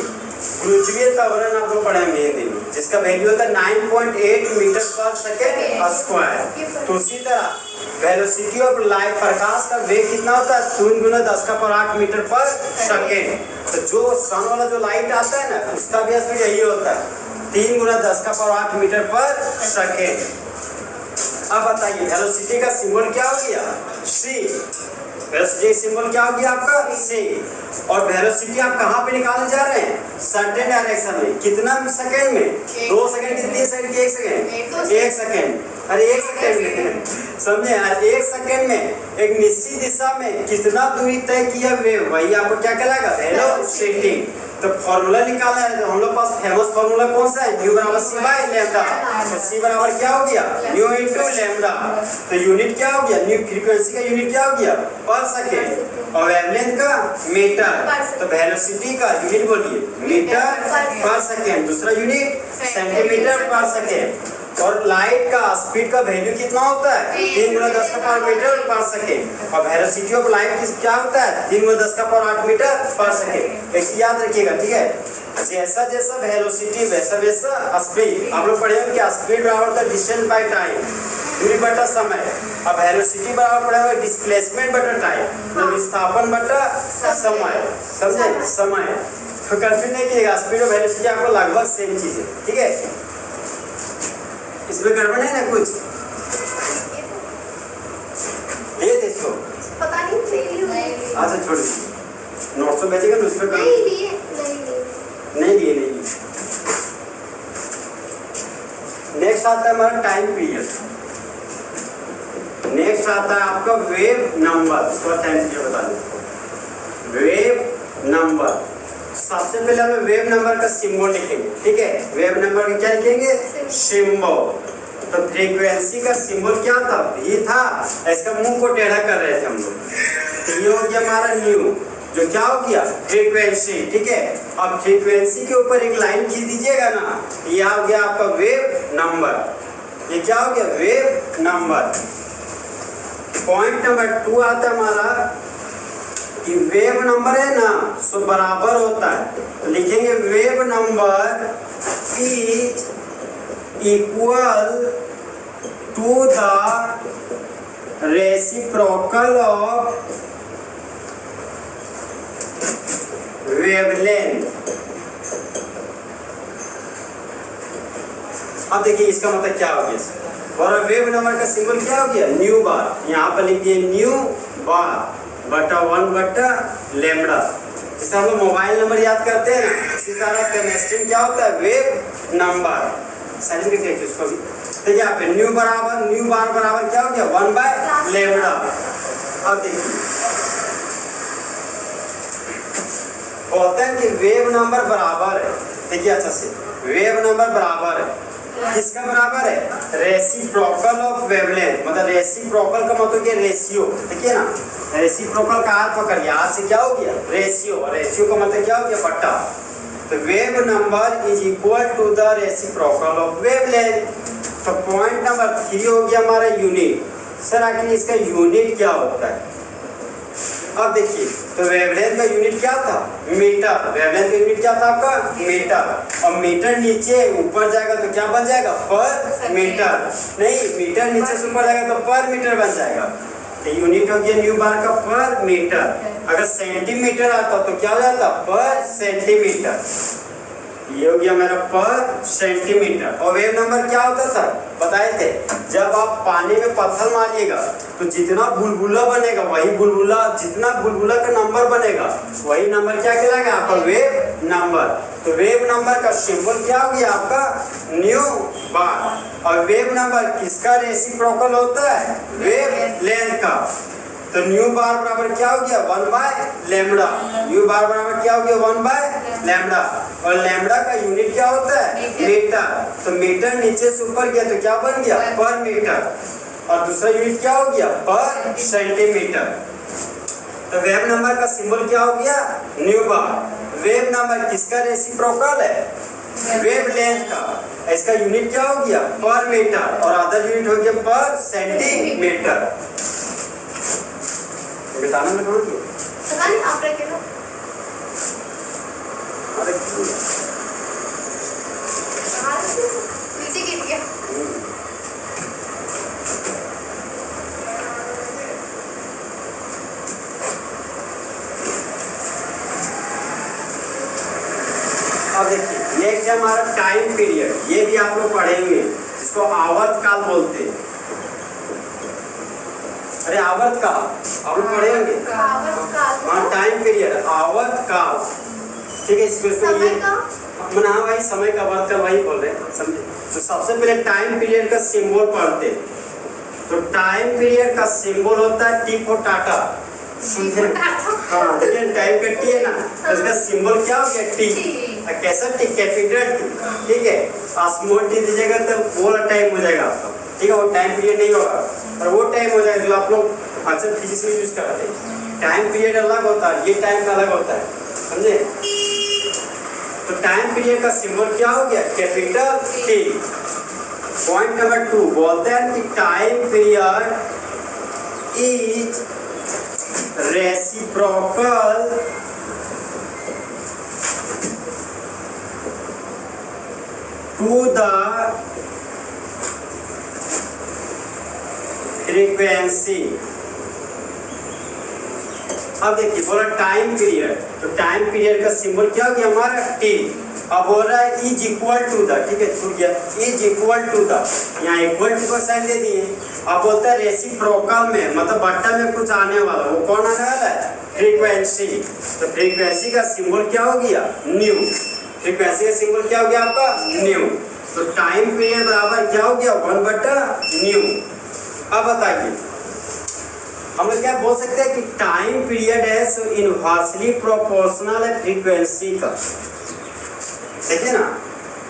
गुरुत्वीय त्वरण आप लोग पढ़ेंगे हिंदी में, जिसका वैल्यू होता है 9.8 मीटर पर सेकेंड स्क्वायर। तो उसी तरह वेलोसिटी ऑफ लाइट, प्रकाश का वेग कितना होता है, 3 गुना 10 का पावर 8 मीटर पर सेकेंड। तो जो सन वाला जो लाइट आता है ना, उसका भी स्पीड यही होता है 3 गुना 10 का पावर 8 मीटर पर सेकेंड। अब बताइए वेलोसिटी का सिंबल क्या हो गया, C। वेलोसिटी सिंबल क्या हो गया आपका, C। और वेलोसिटी आप कहाँ पे निकालने जा रहे हैं, सर्टेन डायरेक्शन में। कितना सेकंड में, 2 सेकंड की, 3 सेकंड की, 1 सेकंड, 1 सेकंड। अरे 1 सेकंड में समझे, 1 सेकंड में एक निश्चित दिशा में कितना दूरी तय किया वेव, वही आपको क्या कहलाएगा, वेलोसिटी। तो फॉर्मूला निकालना है, तो हम लोग पास फेमस फॉर्मूला कौन सा है, न्यू बराबर C बाई लैम्बडा। तो C बराबर क्या हो गया, न्यू इंटू लैम्बडा। तो यूनिट क्या हो गया, न्यू फ्रीक्वेंसी का यूनिट क्या हो गया, पर सेकेंड। और वेवलेंथ का मीटर। तो वेलोसिटी का यूनिट बोलिए, मीटर पर सेकेंड। दूसरा यूनिट सेंटीमीटर पर सेकेंड। और लाइट का स्पीड का वैल्यू कितना होता है, 3 गुना 10 का पावर मीटर पर सेकेंड। और वेलोसिटी ऑफ लाइट क्या होता है, 3 गुना 10 का पावर 8 मीटर पर सेकेंड। एक याद रखिएगा, ठीक है। जैसा जैसा वेलोसिटी वैसा वैसा स्पीड। आप लोग पढ़े कि स्पीड बराबर होता है डिस्टेंस बाय टाइम, दूरी बटा समय। अब वेलोसिटी बराबर पढ़े हुए डिस्प्लेसमेंट बटा टाइम, मतलब विस्थापन बटा समय। समझे, समय। तो कंफ्यूज नहीं कीजिएगा, स्पीड और वेलोसिटी आपको लगभग सेम चीज है, ठीक है। इसमें गड़बड़ है ना कुछ, ये देखो पता नहीं, अच्छा छोड़ दीजिए, नोट्स में भेजेगा ना उस पर नहीं लिए। नेक्स्ट आता है हमारा टाइम पीरियड। नेक्स्ट आता है आपका वेव नंबर। उसका टाइम पीरियड बता दें, वेव नंबर। सबसे पहले हमें वेव नंबर का सिंबल लिखेंगे, ठीक है। वेव नंबर का क्या लिखेंगे, सिंबल। तो फ्रीक्वेंसी का सिंबल क्या था, V था। इसका मुंह को टेढ़ा कर रहे थे हम लोग। तो ये हो गया हमारा न्यू, जो क्या हो गया, फ्रीक्वेंसी, ठीक है। अब फ्रीक्वेंसी के ऊपर एक लाइन खींच दीजिएगा ना, ये हो गया आपका वेव नंबर। ये क्या हो गया, वेव नंबर। पॉइंट नंबर 2 आता है हमारा कि वेव नंबर है ना, सो बराबर होता है। तो लिखेंगे wave number is equal to the reciprocal of wavelength. अब देखिए इसका मतलब क्या हो गया, और वेव नंबर का सिंबल क्या हो गया, न्यू बार। यहाँ पर लिख दिए न्यू बार बटा 1 बटा लैम्बडा। जैसे हम लोग मोबाइल नंबर याद करते हैं ना, इसी तरह केमिस्ट्री क्या होता है, वेव नंबर। साइंटिफिक देखिए उसको भी, तो यहाँ पे न्यू बार बराबर क्या हो गया, 1 बाय लैम्बडा। अब देखिए बोलते हैं कि वेव नंबर बराबर है, देखिए अच्छा से, वेव नंबर बराबर है किसका बराबर है, रेसिप्रोकल ऑफ वेवलेंथ, मतलब रेसिप्रोकल का मतलब क्या, रेशियो, देखिए ना, रेसिप्रोकल का हाथ पकड़िए, हाथ से क्या हो गया, रेशियो, और रेशियो का मतलब क्या हो गया, बट्टा। तो wave number is equal to the reciprocal of wavelength. तो पॉइंट नंबर 3 हो गया हमारा यूनिट। सर आखिर इसका यूनिट क्या होता है, अब देखिए, तो वेवलेंथ का यूनिट क्या था, मीटर, वेवलेंथ का यूनिट क्या था आपका, मीटर, और मीटर नीचे ऊपर जाएगा तो क्या बन जाएगा, पर मीटर, नहीं मीटर नीचे से ऊपर जाएगा तो पर मीटर बन जाएगा। तो यूनिट हो गया न्यू बार का पर मीटर। अगर सेंटीमीटर आता तो क्या हो जाता, पर सेंटीमीटर, ये हो गया मेरा पर सेंटीमीटर। और वेव नंबर क्या होता था, बताए थे, जब आप पानी में पत्थर मारिएगा तो जितना बुलबुला बनेगा वही बुलबुला, जितना बुलबुला का नंबर बनेगा वही नंबर क्या कहलाएगा आपका, वेव नंबर। तो वेव नंबर का सिंबल क्या हो गया आपका, न्यू बार। और वेव नंबर किसका रेसिप्रोकल होता है, वेव लेंथ का। तो न्यू बार बराबर क्या हो गया, 1 बाय लैम्बडा, न्यू बार बराबर क्या हो गया, 1 बाय लैम्बडा। और लैम्बडा का यूनिट क्या होता है, मीटर। तो मीटर नीचे से ऊपर गया तो क्या बन गया, पर मीटर, और दूसरा यूनिट क्या हो गया, पर सेंटीमीटर। तो वेव नंबर का सिंबल क्या हो गया, न्यू बार। वेव नंबर किसका रेसिप्रोकल है, वेव लेंथ का। इसका यूनिट क्या हो गया, पर मीटर, और अदर यूनिट हो गया पर सेंटीमीटर। बताना मैं कौन किया, पता नहीं आप रखे लो, अरे नीचे गिर गया। अब देखिए, ये क्या हमारा टाइम पीरियड, ये भी आप लोग पढ़ेंगे, इसको आवर्त काल बोलते हैं। अरे आवर्त काल आप लोग पढ़ेंगे, हाँ टाइम पीरियड, आवर्त काल, ठीक है। इसमें ये हाँ भाई, समय का वर्त का वही बोल रहे हैं, समझे। तो सबसे पहले टाइम पीरियड का सिंबल पढ़ते हैं। तो टाइम पीरियड का सिंबल होता है टी फॉर टाटा, हाँ देखिए टाइम का टी है ना, तो इसका सिंबल क्या हो गया, टी। कैसा टी, कैपिटल टी, ठीक है। स्मॉल टी दीजिएगा तो पूरा टाइम हो जाएगा आपका, ठीक है, वो टाइम पीरियड नहीं होगा, और वो टाइम हो जाएगा जो आप लोग अक्सर फिजिक्स में यूज करते हैं। टाइम पीरियड अलग होता है, ये टाइम का अलग होता है, समझे। तो टाइम पीरियड का सिंबल क्या हो गया, कैपिटल टी। पॉइंट नंबर 2 बोलते हैं कि time period is reciprocal to the frequency. अब देखिए बोला टाइम पीरियड, तो टाइम पीरियड का सिंबल क्या हो गया हमारा, टी। अब बोल रहा है इज इक्वल टू द, ठीक है छूट गया, इज इक्वल टू द, यहाँ इक्वल टू का साइन दे दिए। अब बोलता है रेसिप्रोकल में, मतलब बट्टा में कुछ आने वाला, वो कौन आने वाला है, फ्रीक्वेंसी। तो फ्रीक्वेंसी का सिंबल क्या हो गया, न्यू। फ्रीक्वेंसी का सिंबल क्या हो गया आपका, न्यू। तो टाइम पीरियड बराबर क्या हो गया, 1/न्यू। अब बताइए, हम लोग क्या बोल सकते हैं कि टाइम पीरियड है सो इनवर्सली प्रोपोर्शनल है फ्रीक्वेंसी का, देखिए ना,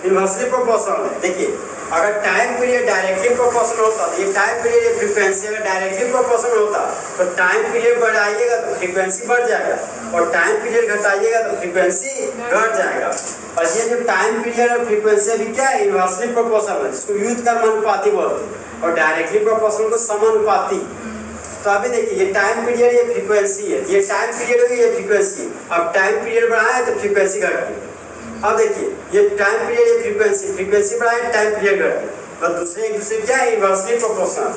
इनवर्सली प्रोपोर्शनल है। देखिए अगर टाइम पीरियड डायरेक्टली प्रोपोर्शनल होता तो ये टाइम पीरियड ये फ्रीक्वेंसी अगर डायरेक्टली प्रोपोर्शनल होता तो टाइम पीरियड बढ़ाइएगा तो फ्रीक्वेंसी बढ़ जाएगा, और टाइम पीरियड घटाइएगा तो फ्रीक्वेंसी घट जाएगा। और ये जो टाइम पीरियड और फ्रीक्वेंसी भी क्या है, इनवर्सली प्रोपोर्शनल है, जिसको युद्ध कर्मानुपाती बोलते हैं, और डायरेक्टली प्रोपोर्शनल को समानुपाती। तो अभी देखिए ये टाइम पीरियड ये फ्रीक्वेंसी है, ये टाइम पीरियड होगी ये फ्रीक्वेंसी। अब टाइम पीरियड बढ़ाए तो फ्रीक्वेंसी घट गई। अब देखिए ये टाइम पीरियड ये फ्रीक्वेंसी, फ्रीक्वेंसी बढ़ाए टाइम पीरियड घट गई, और दूसरे एक दूसरे क्या है, इनवर्सली प्रोपोर्शनल।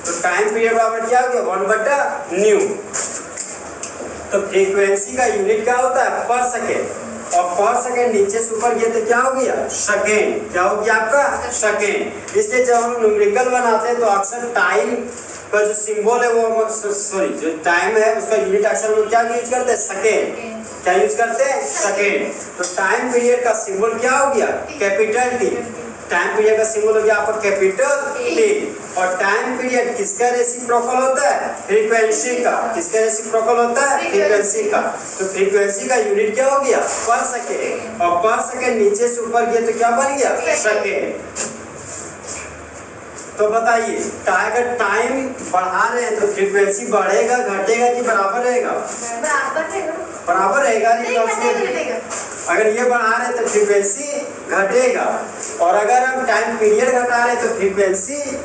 तो टाइम पीरियड बराबर क्या हो गया, 1/न्यू। तो फ्रीक्वेंसी का यूनिट क्या होता है, पर सेकेंड, और पर सेकेंड नीचे से ऊपर गया तो क्या हो गया, सेकेंड। क्या हो गया आपका, सेकेंड। इसलिए जब हम न्यूमेरिकल बनाते हैं तो अक्सर टाइम का जो सिंबल है वो, सॉरी जो टाइम है उसका यूनिट अक्सर हम क्या यूज करते हैं, सेकेंड। क्या यूज करते हैं, सेकेंड। तो टाइम पीरियड का सिंबल क्या हो गया, कैपिटल टी। टाइम पीरियड का सिंबल हो गया आपका कैपिटल टी। और टाइम पीरियड किसका रेसिप्रोकल होता है? फ्रीक्वेंसी का। किसका रेसिप्रोकल होता है? फ्रीक्वेंसी का। तो फ्रीक्वेंसी का यूनिट क्या हो गया? पर सेकेंड। और पर सेकेंड नीचे से ऊपर गया तो क्या बन गया? सेकेंड। तो बताइए अगर टाइम बढ़ा रहे हैं तो फ्रीक्वेंसी बढ़ेगा घटेगा कि बराबर रहेगा? बराबर रहेगा। अगर ये बढ़ा रहे हैं तो फ्रीक्वेंसी घटेगा, और अगर हम टाइम पीरियड घटा रहे हैं तो फ्रीक्वेंसी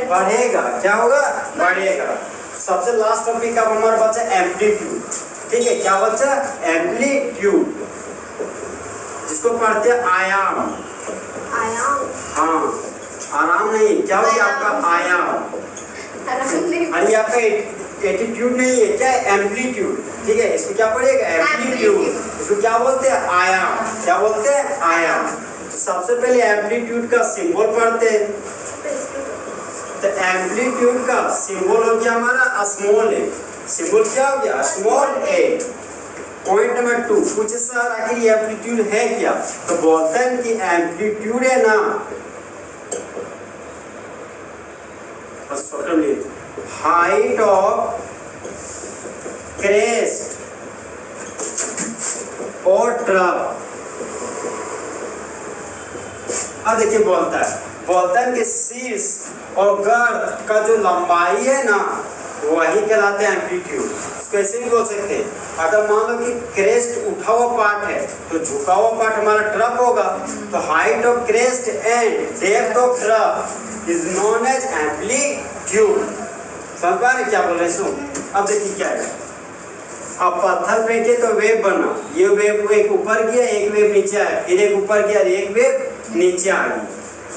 बढ़ेगा। क्या होगा? बढ़ेगा। सबसे लास्ट टॉपिक अब हमारा बचा एम्पलीट्यूड। ठीक है, क्या बचा? एम्पलीट्यूड, जिसको पढ़ते हैं आयाम। हाँ, आराम नहीं, क्या हो गया आपका? आयाम। अरे आपका एटीट्यूड नहीं है, क्या है? एम्पलीट्यूड। ठीक है, इसको क्या पढ़ेगा? एम्पलीट्यूड। इसको क्या बोलते हैं? आयाम। क्या बोलते हैं? आयाम। तो सबसे पहले एम्पलीट्यूड का सिंबल पढ़ते हैं। तो एम्पलीट्यूड का सिंबल हो गया हमारा स्मॉल ए। सिंबल क्या हो गया? स्मॉल ए। पॉइंट नंबर 2, पूछे सर आखिर ये एम्पलीट्यूड है क्या? तो बोलते हैं कि एम्पलीट्यूड है ना हाइट ऑफ क्रेस्ट और ट्रफ। अब देखिए बोलता है कि शीर्ष और गर्द का जो लंबाई है ना वही कहलाते हैं एम्पलीट्यूड। इसको ऐसे भी बोल सकते हैं, अगर मान लो कि क्रेस्ट उठा हुआ पार्ट है तो झुका हुआ पार्ट हमारा ट्रफ होगा। तो height of crest and depth of trough is known as amplitude. समझ पा रहे क्या बोल रहे? सुन, अब देखिए क्या है। अब पत्थर फेंके तो वेव बना, ये वेव एक ऊपर गया एक वेव नीचे आया, फिर एक ऊपर गया एक वेव नीचे आ गई।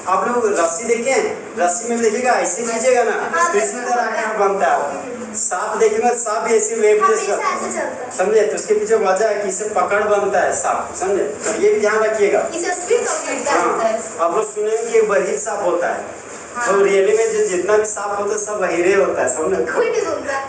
आप लोग रस्सी देखे हैं? रस्सी में देखिएगा ऐसे खींचेगा ना तो इसी तरह आकार बनता है। सांप देखेंगे, सांप भी ऐसे वेव समझे, तो उसके पीछे वजह है कि इससे पकड़ बनता है सांप, समझे? तो ये भी ध्यान रखिएगा। आप लोग सुनेंगे कि बहिर सांप होता है, तो रियली में जितना भी सांप होता है सब बहिरे होता है, समझे?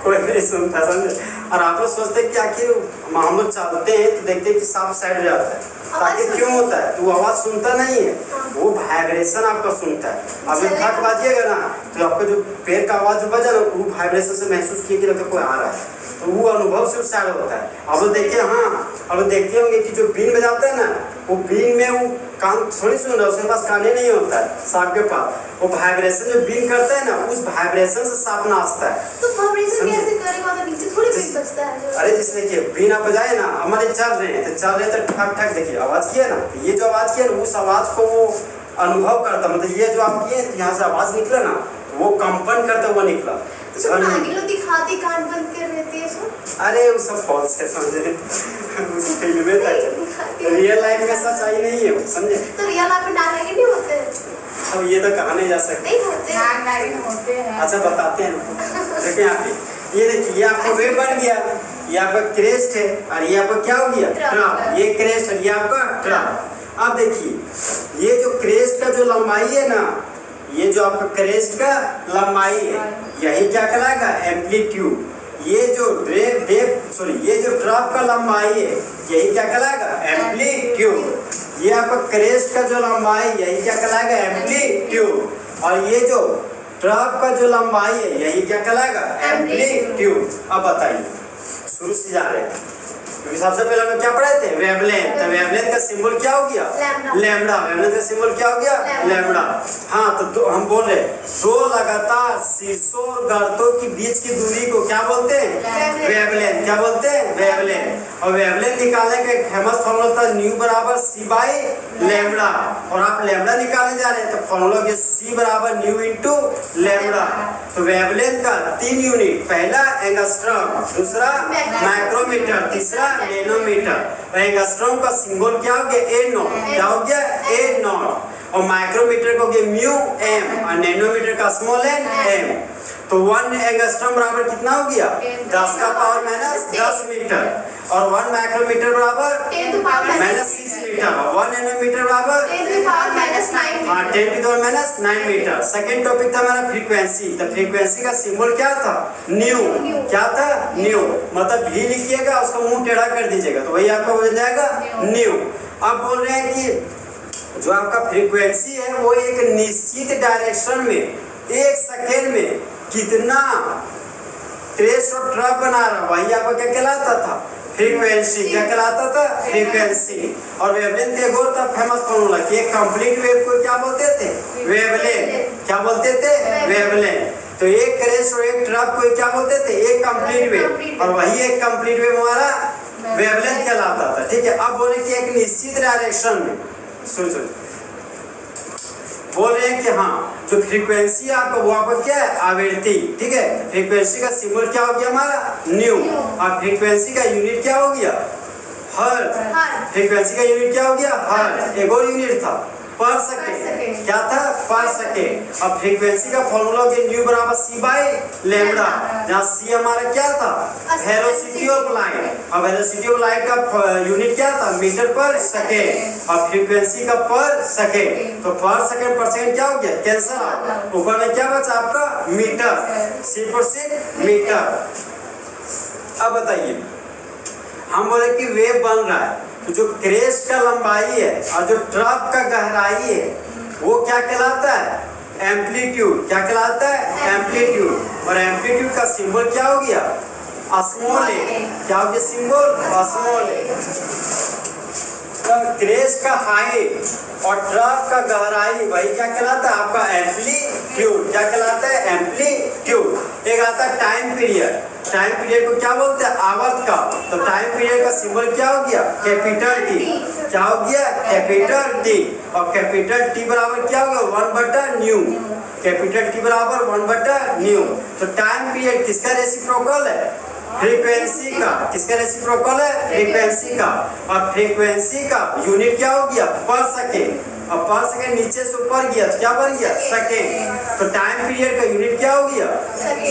कोई नहीं सुनता, समझे? और आप लोग सोचते हैं कि आखिर हम लोग चलते हैं तो देखते हैं कि सांप साइड जाता है, ताकि क्यों होता है? तो वो आवाज सुनता नहीं है, वो वाइब्रेशन आपका सुनता है। अब धक बाजिएगा ना तो आपका जो पैर का आवाज जो बजा ना वो वाइब्रेशन से महसूस किया कि लगता कोई आ रहा है, तो वो अनुभव से साइड होता है। अब लोग देखिए, हाँ अब लोग देखते होंगे कि जो बीन बजाता है ना वो बीन में वो कान थोड़ी सुन रहा है, उसके पास काने नहीं होता है सांप के पास। वो वाइब्रेशन जो बीन करता है ना उस वाइब्रेशन से सांप नाचता है। तो वाइब्रेशन कैसे करेगा? तो नीचे थोड़ी बीन बजता है। अरे जैसे देखिए बीन आप बजाए ना, हमारे चल रहे हैं तो ठक ठक देखिए आवाज किया ना, ये जो आवाज किया ना उस आवाज को वो अनुभव करता, मतलब ये जो आप किए यहाँ से आवाज निकला ना वो कंपन करता हुआ निकला। तो आगे लोग दिखाते कान बंद कर देते हैं सब। अरे वो सब फॉल्स है, समझे? उस फिल्म में था, रियल लाइफ में सच्चाई नहीं है, समझे? तो रियल लाइफ में डायरेक्ट नहीं होते? अब ये तो कहा नहीं जा सकते। नहीं होते हैं। अच्छा बताते हैं, देखिए यहाँ पे ये देखिए, ये आपका वेव बन गया, ये आपका क्रेस्ट है और ये आपका क्या हो गया? ट्रफ। ये क्रेस्ट है, ये आपका ट्रफ। अब देखिए ये जो क्रेस्ट का जो लंबाई है ना, ये जो आपका क्रेस्ट का लंबाई है यही क्या कहलाएगा? एम्पलीट्यूड। ये जो ये जो ट्रफ का लंबाई है यही क्या कहलाएगा? एम्पलीट्यूड। ये आपका क्रेस्ट का जो लंबाई यही क्या कहलाएगा? एम्पलीट्यूड। और ये जो ट्रफ का जो लंबाई है यही क्या कहलाएगा? एम्पलीट्यूड। अब बताइए, शुरू से जा रहे हैं, क्योंकि सबसे पहले हम क्या पढ़े थे? वेवलेंथ। तो वेवलेंथ का सिंबल क्या हो गया? लैम्डा। वेवलेंथ का सिंबल क्या हो गया? लैम्डा। हाँ, तो हम बोल रहे दो लगातार शीर्षों और गर्तों के बीच की दूरी को क्या बोलते हैं? वेवलेंथ। क्या बोलते हैं? वेवलेंथ। और वेवलेंथ निकालने का एक फेमस फॉर्मूला था न्यू बराबर सी बाई लैम्डा। और आप लैम्डा निकालने जा रहे हैं तो फॉर्मूला ये सी बराबर न्यू इंटू लैम्डा। तो वेवलेंथ का 3 यूनिट, पहला एंगस्ट्रॉम, दूसरा माइक्रोमीटर, तीसरा नैनोमीटर। एंगस्ट्रॉम का सिंबल क्या हो गया? ए नॉट। क्या हो गया? ए नॉट। और माइक्रोमीटर को गया म्यू एम और नैनोमीटर का स्मॉल एम। तो 1 एंगस्ट्रॉम बराबर कितना हो गया? 10 का पावर माइनस 10 मीटर। और 1 माइक्रोमीटर बराबर 10 to power minus 6 metre. 1 nanometre बराबर 10 to power minus 9 हाँ 10 to power minus 9 metre. Second topic था हमारा फ्रीक्वेंसी। तो फ्रीक्वेंसी का सिंबल क्या था? न्यू। क्या था? न्यू। मतलब भी लिखिएगा उसका मुंह टेढ़ा कर दीजिएगा तो वही आपका हो जाएगा न्यू। अब बोल रहे हैं कि जो आपका फ्रीक्वेंसी है वो एक निश्चित डायरेक्शन में 1 सेकेंड में कितना ट्रेस और ट्रफ बना रहा, वही आपका क्या कहलाता था, फ्रीक्वेंसी। क्या कहलाता था, फ्रीक्वेंसी। और वेवलेंथ एक और था फेमस फॉर्मूला कि एक कंप्लीट वेव को क्या बोलते थे, वेवलेंथ। क्या बोलते थे, वेवलेंथ। तो एक क्रेस्ट और एक ट्रफ को क्या बोलते थे, एक कंप्लीट वेव, और वही एक कंप्लीट वेव हमारा वेवलेंथ कहलाता था। ठीक है, अब बोले कि एक निश्चित डायरेक्शन में, सोचो बोल रहे हैं कि हाँ जो फ्रीक्वेंसी आपका वो आपका क्या है, आवृत्ति। ठीक है, फ्रीक्वेंसी का सिंबल क्या हो गया हमारा, न्यू। और फ्रीक्वेंसी का यूनिट क्या हो गया, हर्ट्ज। फ्रीक्वेंसी का यूनिट क्या हो गया, हर्ट्ज। एक और यूनिट था पर सेकेंड। क्या था, पर सेकेंड। अब फ्रीक्वेंसी का फॉर्मूला हो गया न्यू बराबर c बाई लैम्बडा, जहाँ c हमारा क्या था, वेलोसिटी ऑफ लाइट। अब वेलोसिटी ऑफ लाइट का यूनिट क्या था, मीटर पर सेकेंड। और फ्रीक्वेंसी का पर सेकेंड, तो पर सेकेंड क्या हो गया, कैंसिल आउट। ऊपर में क्या बचा आपका, मीटर, c/s मीटर। अब बताइए, हम बोले कि वेव बन रहा है, तो जो क्रेस्ट का लंबाई है और जो ट्रफ का गहराई है वो क्या कहलाता है, एम्पलीट्यूड। क्या कहलाता है, एम्पलीट्यूड। और एम्पलीट्यूड का सिंबल क्या हो गया, स्मॉल ए। क्या हो गया सिंबल, स्मॉल ए। क्रेस्ट का हाइट और ट्रफ का गहराई वही क्या कहलाता है आपका, एम्पलीट्यूड। क्या कहलाता है, एम्पलीट्यूड। एक आता है टाइम पीरियड। टाइम पीरियड को क्या बोलते हैं, आवर्त का। तो टाइम पीरियड का सिंबल क्या हो गया, कैपिटल टी। क्या हो गया, कैपिटल टी। और कैपिटल टी बराबर क्या हो गया, 1/न्यू। कैपिटल टी बराबर 1/न्यू। तो टाइम पीरियड किसका रेसिप्रोकल है, फ्रीक्वेंसी का। किसका रेसिप्रोकल है, फ्रीक्वेंसी का। और फ्रीक्वेंसी का यूनिट क्या हो गया, पर सेकेंड। अब पर सेकेंड नीचे से ऊपर गया तो क्या बन गया, सेकेंड। तो टाइम पीरियड का यूनिट क्या हो गया,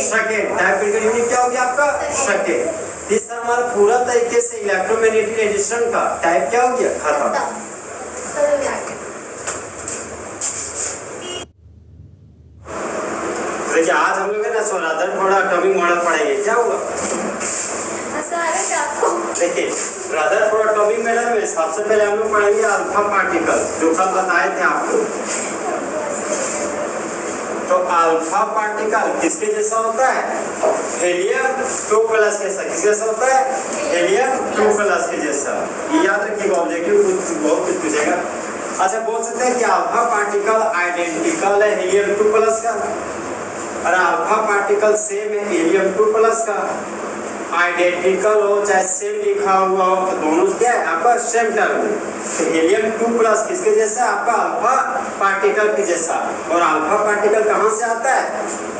सेकेंड। टाइम पीरियड का यूनिट क्या हो गया आपका, सेकेंड। इस तरह हमारा पूरा तरीके से इलेक्ट्रोमैग्नेटिक रेडिएशन का टाइप क्या हो गया, खत्म। देखिए आज हम लोग है ना सोलादर थोड़ा एटॉमिक मॉडल पढ़ेंगे। क्या हुआ, देखिए रदरफोर्ड एटॉमिक मॉडल में सबसे पहले हम लोग पढ़ेंगे अल्फा पार्टिकल, जो कल बताए थे आपको। तो अल्फा पार्टिकल किसके जैसा होता है, हीलियम 2+ के जैसा। किसके जैसा होता है, हीलियम 2+ के जैसा। ये याद रखिएगा, ऑब्जेक्टिव बहुत कुछ पूछेगा। अच्छा बोल सकते हैं कि अल्फा पार्टिकल आइडेंटिकल है हीलियम 2+ का, और अल्फा पार्टिकल सेम है हीलियम 2+ का। आइडेंटिकल हो चाहे सेम लिखा हुआ हो, तो दोनों क्या है आपका सेम टर्म है। तो हीलियम 2+ किसके जैसा, आपका अल्फा पार्टिकल के जैसा। और अल्फा पार्टिकल कहाँ से आता है,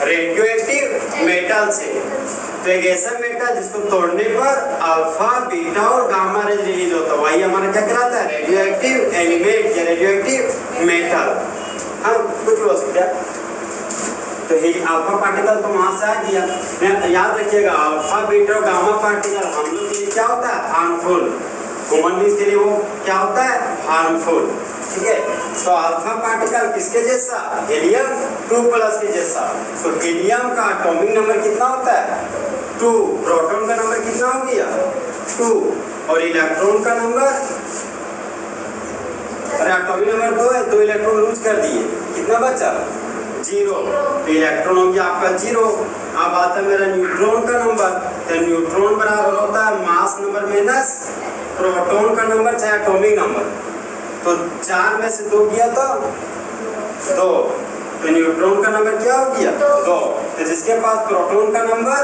रेडियो एक्टिव मेटल से। तो एक ऐसा मेटल जिसको तोड़ने पर अल्फा, बीटा और गामा रेज रिलीज होता है, वही हमारा क्या कहलाता है, रेडियो एक्टिव एलिमेंट या रेडियो एक्टिव मेटल। हाँ कुछ हो सकता है। तो ये अल्फा पार्टिकल तो वहां से आ गया। याद रखिएगा अल्फा, बीटा और गामा पार्टिकल हम लोग के लिए क्या होता है, हार्मफुल। ह्यूमन बींग्स के लिए वो क्या होता है, हार्मफुल। ठीक है, तो अल्फा पार्टिकल किसके जैसा, हीलियम 2+ के जैसा। तो हीलियम का एटॉमिक नंबर कितना होता है, 2। प्रोटॉन का नंबर कितना हो गया, 2। और इलेक्ट्रॉन का नंबर, अरे एटॉमिक नंबर 2 है, 2 इलेक्ट्रॉन लूज कर दिए, कितना बचा, 0। तो इलेक्ट्रॉन हो गया आपका 0। अब आता है मेरा न्यूट्रॉन का नंबर। तो न्यूट्रॉन बराबर होता है मास नंबर माइनस प्रोटॉन का नंबर चाहे एटॉमिक नंबर। तो 4 में से 2 गया तो 2। तो न्यूट्रॉन का नंबर क्या हो गया, 2। तो जिसके पास प्रोटॉन का नंबर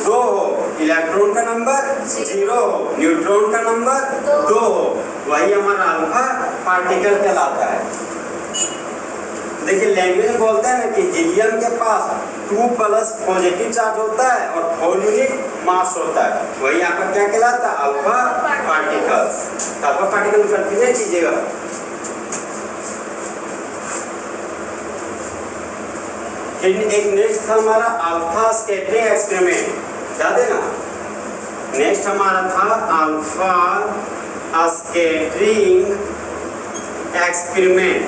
2 हो, इलेक्ट्रॉन का नंबर 0 हो, न्यूट्रॉन का नंबर 2 हो, वही हमारा अल्फा पार्टिकल कहलाता है। देखिए लैंग्वेज में बोलते हैं ना कि हीलियम के पास 2+ पॉजिटिव चार्ज होता है और 4 यूनिट मास होता है, वही आपका क्या कहलाता है, अल्फा पार्टिकल। अल्फा पार्टिकल में कंफ्यूजन कीजिएगा। एक नेक्स्ट था हमारा अल्फा स्कैटरिंग एक्सपेरिमेंट, याद है ना। नेक्स्ट हमारा था अल्फा स्कैटरिंग एक्सपेरिमेंट।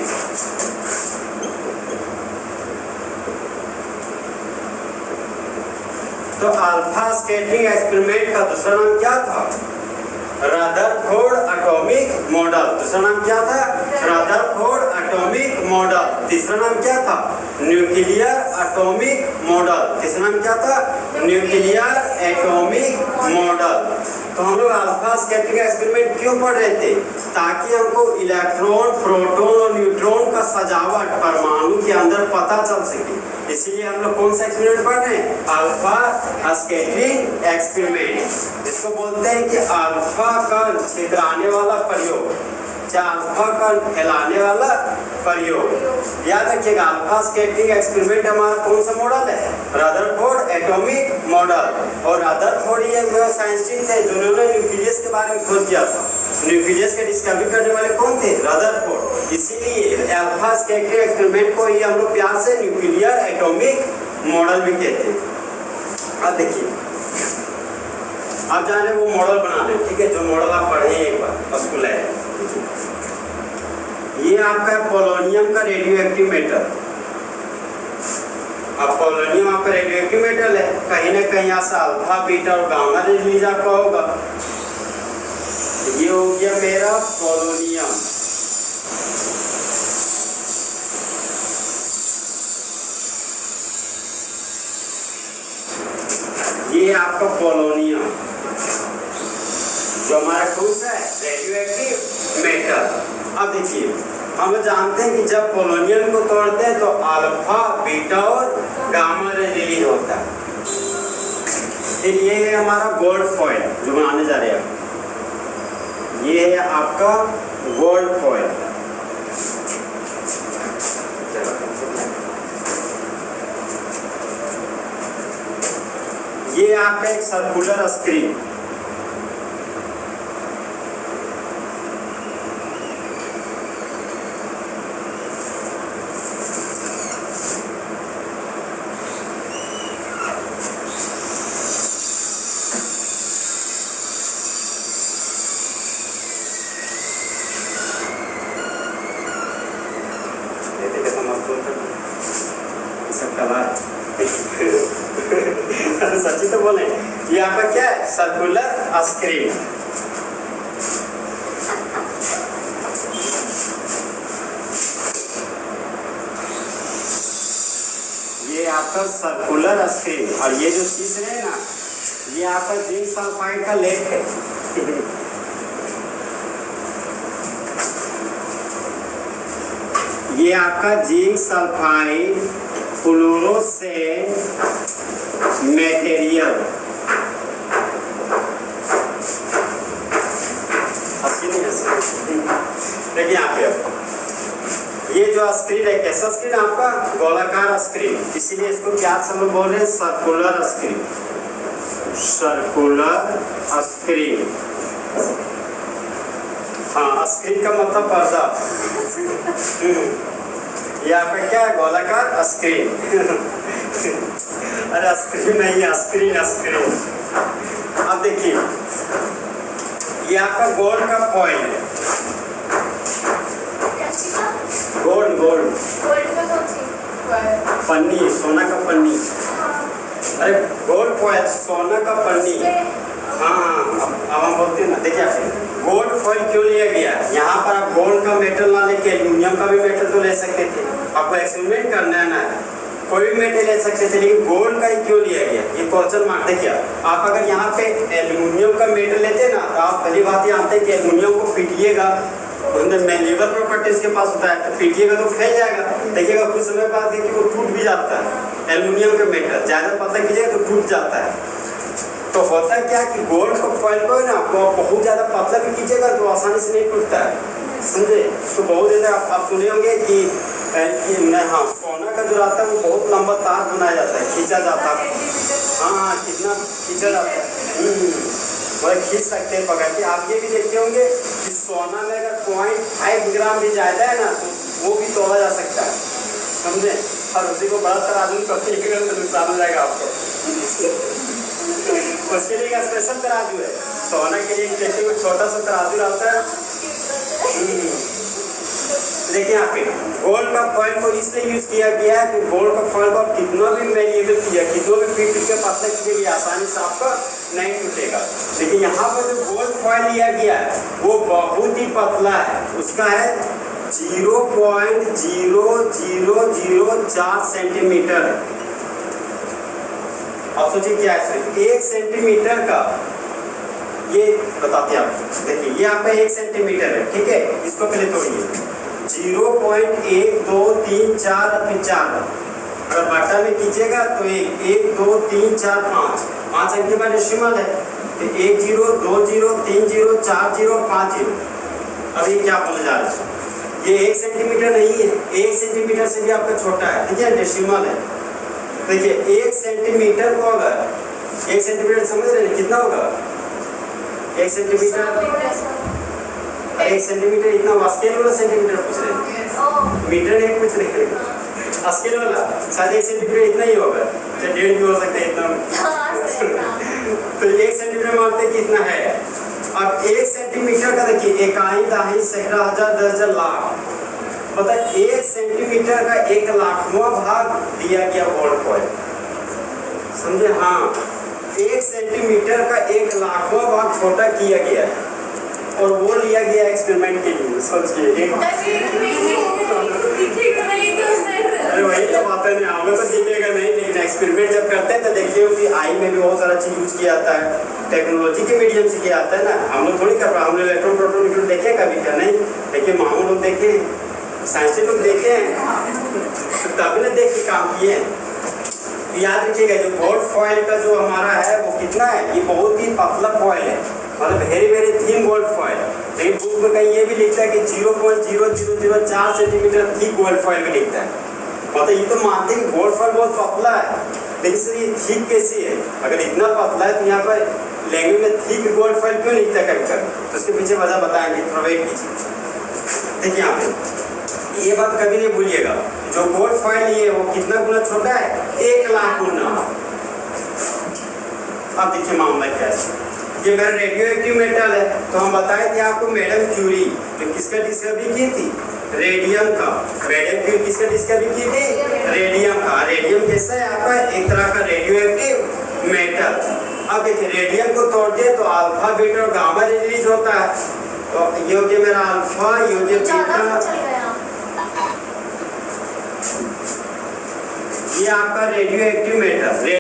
तो अल्फा स्कैटरिंग एक्सपेरिमेंट का दूसरा नाम क्या था, रदरफोर्ड एटॉमिक मॉडल, दूसरा नाम क्या था? Rutherford atomic model. तीसरा नाम क्या था? Nuclear atomic model. तीसरा नाम क्या था? Nuclear atomic model. तो हम लोग अल्फा स्कैटरिंग एक्सपेरिमेंट क्यों पढ़ रहे थे? ताकि हमको इलेक्ट्रॉन, प्रोटॉन और न्यूट्रॉन का सजावट परमाणु के अंदर पता चल सके। इसीलिए हम लोग कौन सा एक्सपेरिमेंट पढ़ रहे हैं? अल्फा स्कैटरिंग एक्सपेरिमेंट, जिसको बोलते हैं कि अल्फा कण छितराने वाला प्रयोग, अल्फा कण फैलाने वाला प्रयोग। याद रखिएगा, अल्फा स्कैटरिंग एक्सपेरिमेंट हमारा कौन सा मॉडल है? Rutherford atomic model. और रदरफोर्ड ये साइंटिस्ट थे जिन्होंने न्यूक्लियस के बारे में खोज किया था। न्यूक्लियस के डिस्कवरी करने वाले कौन थे? रदरफोर्ड। इसीलिए अल्फा स्कैटरिंग एक्सपेरिमेंट को ही हम लोग प्यार से न्यूक्लियर एटॉमिक मॉडल भी कहते हैं। अब देखिए, आप जाने वो मॉडल बना लें, ठीक है, जो मॉडल आप पढ़े एक बार स्कूल है। ये आपका पोलोनियम का रेडियो एक्टिव मेटल। अब पोलोनियम आपका रेडियो एक्टिव मेटल है, कहीं ना कहीं यहाँ से अल्फा, बीटा और गामा रिलीज आपका होगा। ये हो गया मेरा पोलोनियम। ये आपका पोलोनियम जो हमारा कौन सा है? Radio active metal. अब देखिए, हम जानते हैं कि जब पोलोनियम को तोड़ते हैं तो अल्फा, बीटा और गामा रे रिलीज होता है। फिर ये है हमारा गोल्ड फॉइल जो बनाने जा रहे हैं। ये है आपका गोल्ड फॉइल। ये आपका एक सर्कुलर स्क्रीन। सच्ची तो बोले, ये आपका क्या है? Circular screen. ये आपका सर्कुलर स्क्रीन। और ये जो चीज है ना, ये आपका जिंक सल्फाइड का लेप है। ये आपका जिंक सल्फाइड फ्लोरोसेंट मटेरियल। देखिए यहाँ पे ये जो स्क्रीन है, कैसा स्क्रीन? आपका गोलाकार स्क्रीन। इसीलिए इसको क्या हम लोग बोल रहे हैं? Circular screen. सर्कुलर स्क्रीन, हाँ, स्क्रीन का मतलब पर्दा। ये आपका क्या है? गोलाकार स्क्रीन। अरे स्क्रीन नहीं है, स्क्रीन स्क्रीन। अब देखिए, ये आपका गोल्ड का फॉइल है। गोल्ड गोल्ड पन्नी, सोना का पन्नी। अरे गोल्ड फॉइल, सोना का पन्नी। हाँ, अब हम बोलते हैं ना। देखिए गोल्ड फॉइल क्यों लिया गया? यहाँ पर आप गोल्ड का मेटल ना लेके एल्यूमिनियम का भी मेटल तो ले सकते थे। आपको एक्सपेरिमेंट करना है ना, कोई भी मेटल ले सकते थे, लेकिन गोल्ड का ही क्यों लिया गया? ये क्वेश्चन मार्क। देखिए, आप अगर यहाँ पे एल्यूमिनियम का मेटल लेते ना, तो आप पहली बात जानते हैं कि एल्यूमिनियम को पीटिएगा, मैन्युअल प्रॉपर्टीज के पास होता है, तो पीटिएगा तो फैल जाएगा। देखिएगा कुछ समय बाद देखिए वो टूट भी जाता है। एल्यूमिनियम का मेटल ज़्यादा पतला कीजिएगा तो टूट जाता है। तो होता है क्या कि गोल्ड का फॉइल को है ना, आपको बहुत ज़्यादा पतला भी कीजिएगा तो आसानी से नहीं टूटता है, समझे? तो बहुत ज़्यादा आप सुने होंगे कि हाँ, सोना का जो रहता है वो बहुत लंबा तार बनाया जाता है, खींचा जाता है। हाँ, कितना खींचा जाता है, वह खींच सकते हैं पकड़ के। आप ये भी देखते होंगे कि सोना में अगर 0.5 ग्राम भी ज़्यादा है ना, तो वो भी तोड़ा जा सकता है, समझे? और उसी को बड़ा तराजू पकड़िएगा तो नुकसान हो जाएगा आपको। उसके लिए एक स्पेशल तराजू है। सोना के लिए देखिए वो छोटा सा तराजू रहता है, देखिए यहाँ पे गोल्ड का फॉइल को इसलिए यूज किया गया है कि गोल्ड का फॉइल को आप कितना भी मैलिएबल किया, कितना भी पीट के पतला कीजिए, आसानी से आपका नहीं टूटेगा। लेकिन यहाँ पर जो गोल्ड फॉइल लिया गया है वो बहुत ही पतला है, उसका है 0.0004 सेंटीमीटर। अब सोचिए क्या है, 1 सेंटीमीटर का ये बताते हैं आपको। देखिए ये आपका 1 सेंटीमीटर है, ठीक है, इसको पहले तोड़िए 0.1234 और फिर 4 अगर बटा में कीजिएगा तो 1 2 3 4 5 अंक के बाद डेसिमल है तो 1 0 2 0 3 0 4 0 5 0। अब ये क्या बोले जा रहा है, ये 1 सेंटीमीटर नहीं है, 1 सेंटीमीटर से भी आपका छोटा है, ठीक है, डेसिमल है। देखिए 1 सेंटीमीटर को अगर 1 सेंटीमीटर समझ रहे हैं कितना होगा, 1 सेंटीमीटर, 1 सेंटीमीटर इतना स्केल वाला सेंटीमीटर पूछ रहे हैं, मीटर नहीं पूछ रहे हैं, स्केल वाला शायद 1 सेंटीमीटर इतना ही होगा, तो 1.5 भी हो सकता है इतना। तो 1 सेंटीमीटर मानते कि इतना है। अब 1 सेंटीमीटर का देखिए इकाई दहाई सैकड़ा हजार दस हजार लाख, पता है 1 सेंटीमीटर का 1 लाखवां भाग दिया गया गोल्ड फॉइल, समझे। हाँ 1 सेंटीमीटर का 1 लाखवां भाग छोटा किया गया है और वो लिया गया एक्सपेरिमेंट के लिए। सोचिए अरे वही तो बात है, हमें तो दिखेगा नहीं, लेकिन एक्सपेरिमेंट जब करते हैं तो देखिए कि आई में भी बहुत सारा चीज यूज किया जाता है, टेक्नोलॉजी के मीडियम से किया जाता है ना। हम लोग थोड़ी कर रहे हैं, हमने इलेक्ट्रॉन प्रोटॉन न्यूट्रॉन देखे कभी क्या नहीं, देखिए मामू लोग देखे, साइंटिस्ट लोग देखे हैं, तभी ना देख के काम किए हैं। याद रखिएगा जो गोल्ड फॉइल का जो हमारा है वो कितना है, ये बहुत ही पतला फॉइल है, मतलब very very thin gold foil. लेकिन बुक में कहीं ये भी लिखता है कि 0.0004 सेंटीमीटर थिक गोल्ड फॉइल भी लिखता है, मतलब ये तो मानते हैं गोल्ड फॉइल बहुत पतला है, लेकिन सर ये थिक कैसी है, अगर इतना पतला है तो यहाँ पर लैंग्वेज में थिक गोल्ड फॉइल क्यों लिखता है कभी कभी, तो उसके पीछे वजह बताएंगे, थोड़ा वेट कीजिए। देखिए यहाँ पे ये बात कभी नहीं भूलिएगा, जो गोल्ड फॉइल ये वो कितना गुना छोटा है, 1 लाख गुना। अब देखिए मामला क्या है, ये मेरा रेडियो एक्टिव मेटल है, तो हम बताए थे आपको मैडम क्यूरी जो किसका डिस्कवरी की थी, रेडियम का। मैडम क्यूरी किसका डिस्कवरी की थी, रेडियम का। रेडियम कैसा है आपका, एक तरह का रेडियो एक्टिव मेटल। अब देखिए रेडियम को तोड़ते हैं तो अल्फा बीटा और गामा रिलीज होता है, तो ये हो गया मेरा अल्फा, ये हो गया बीटा, ये आपका रेडियो एक्टिव मेटल।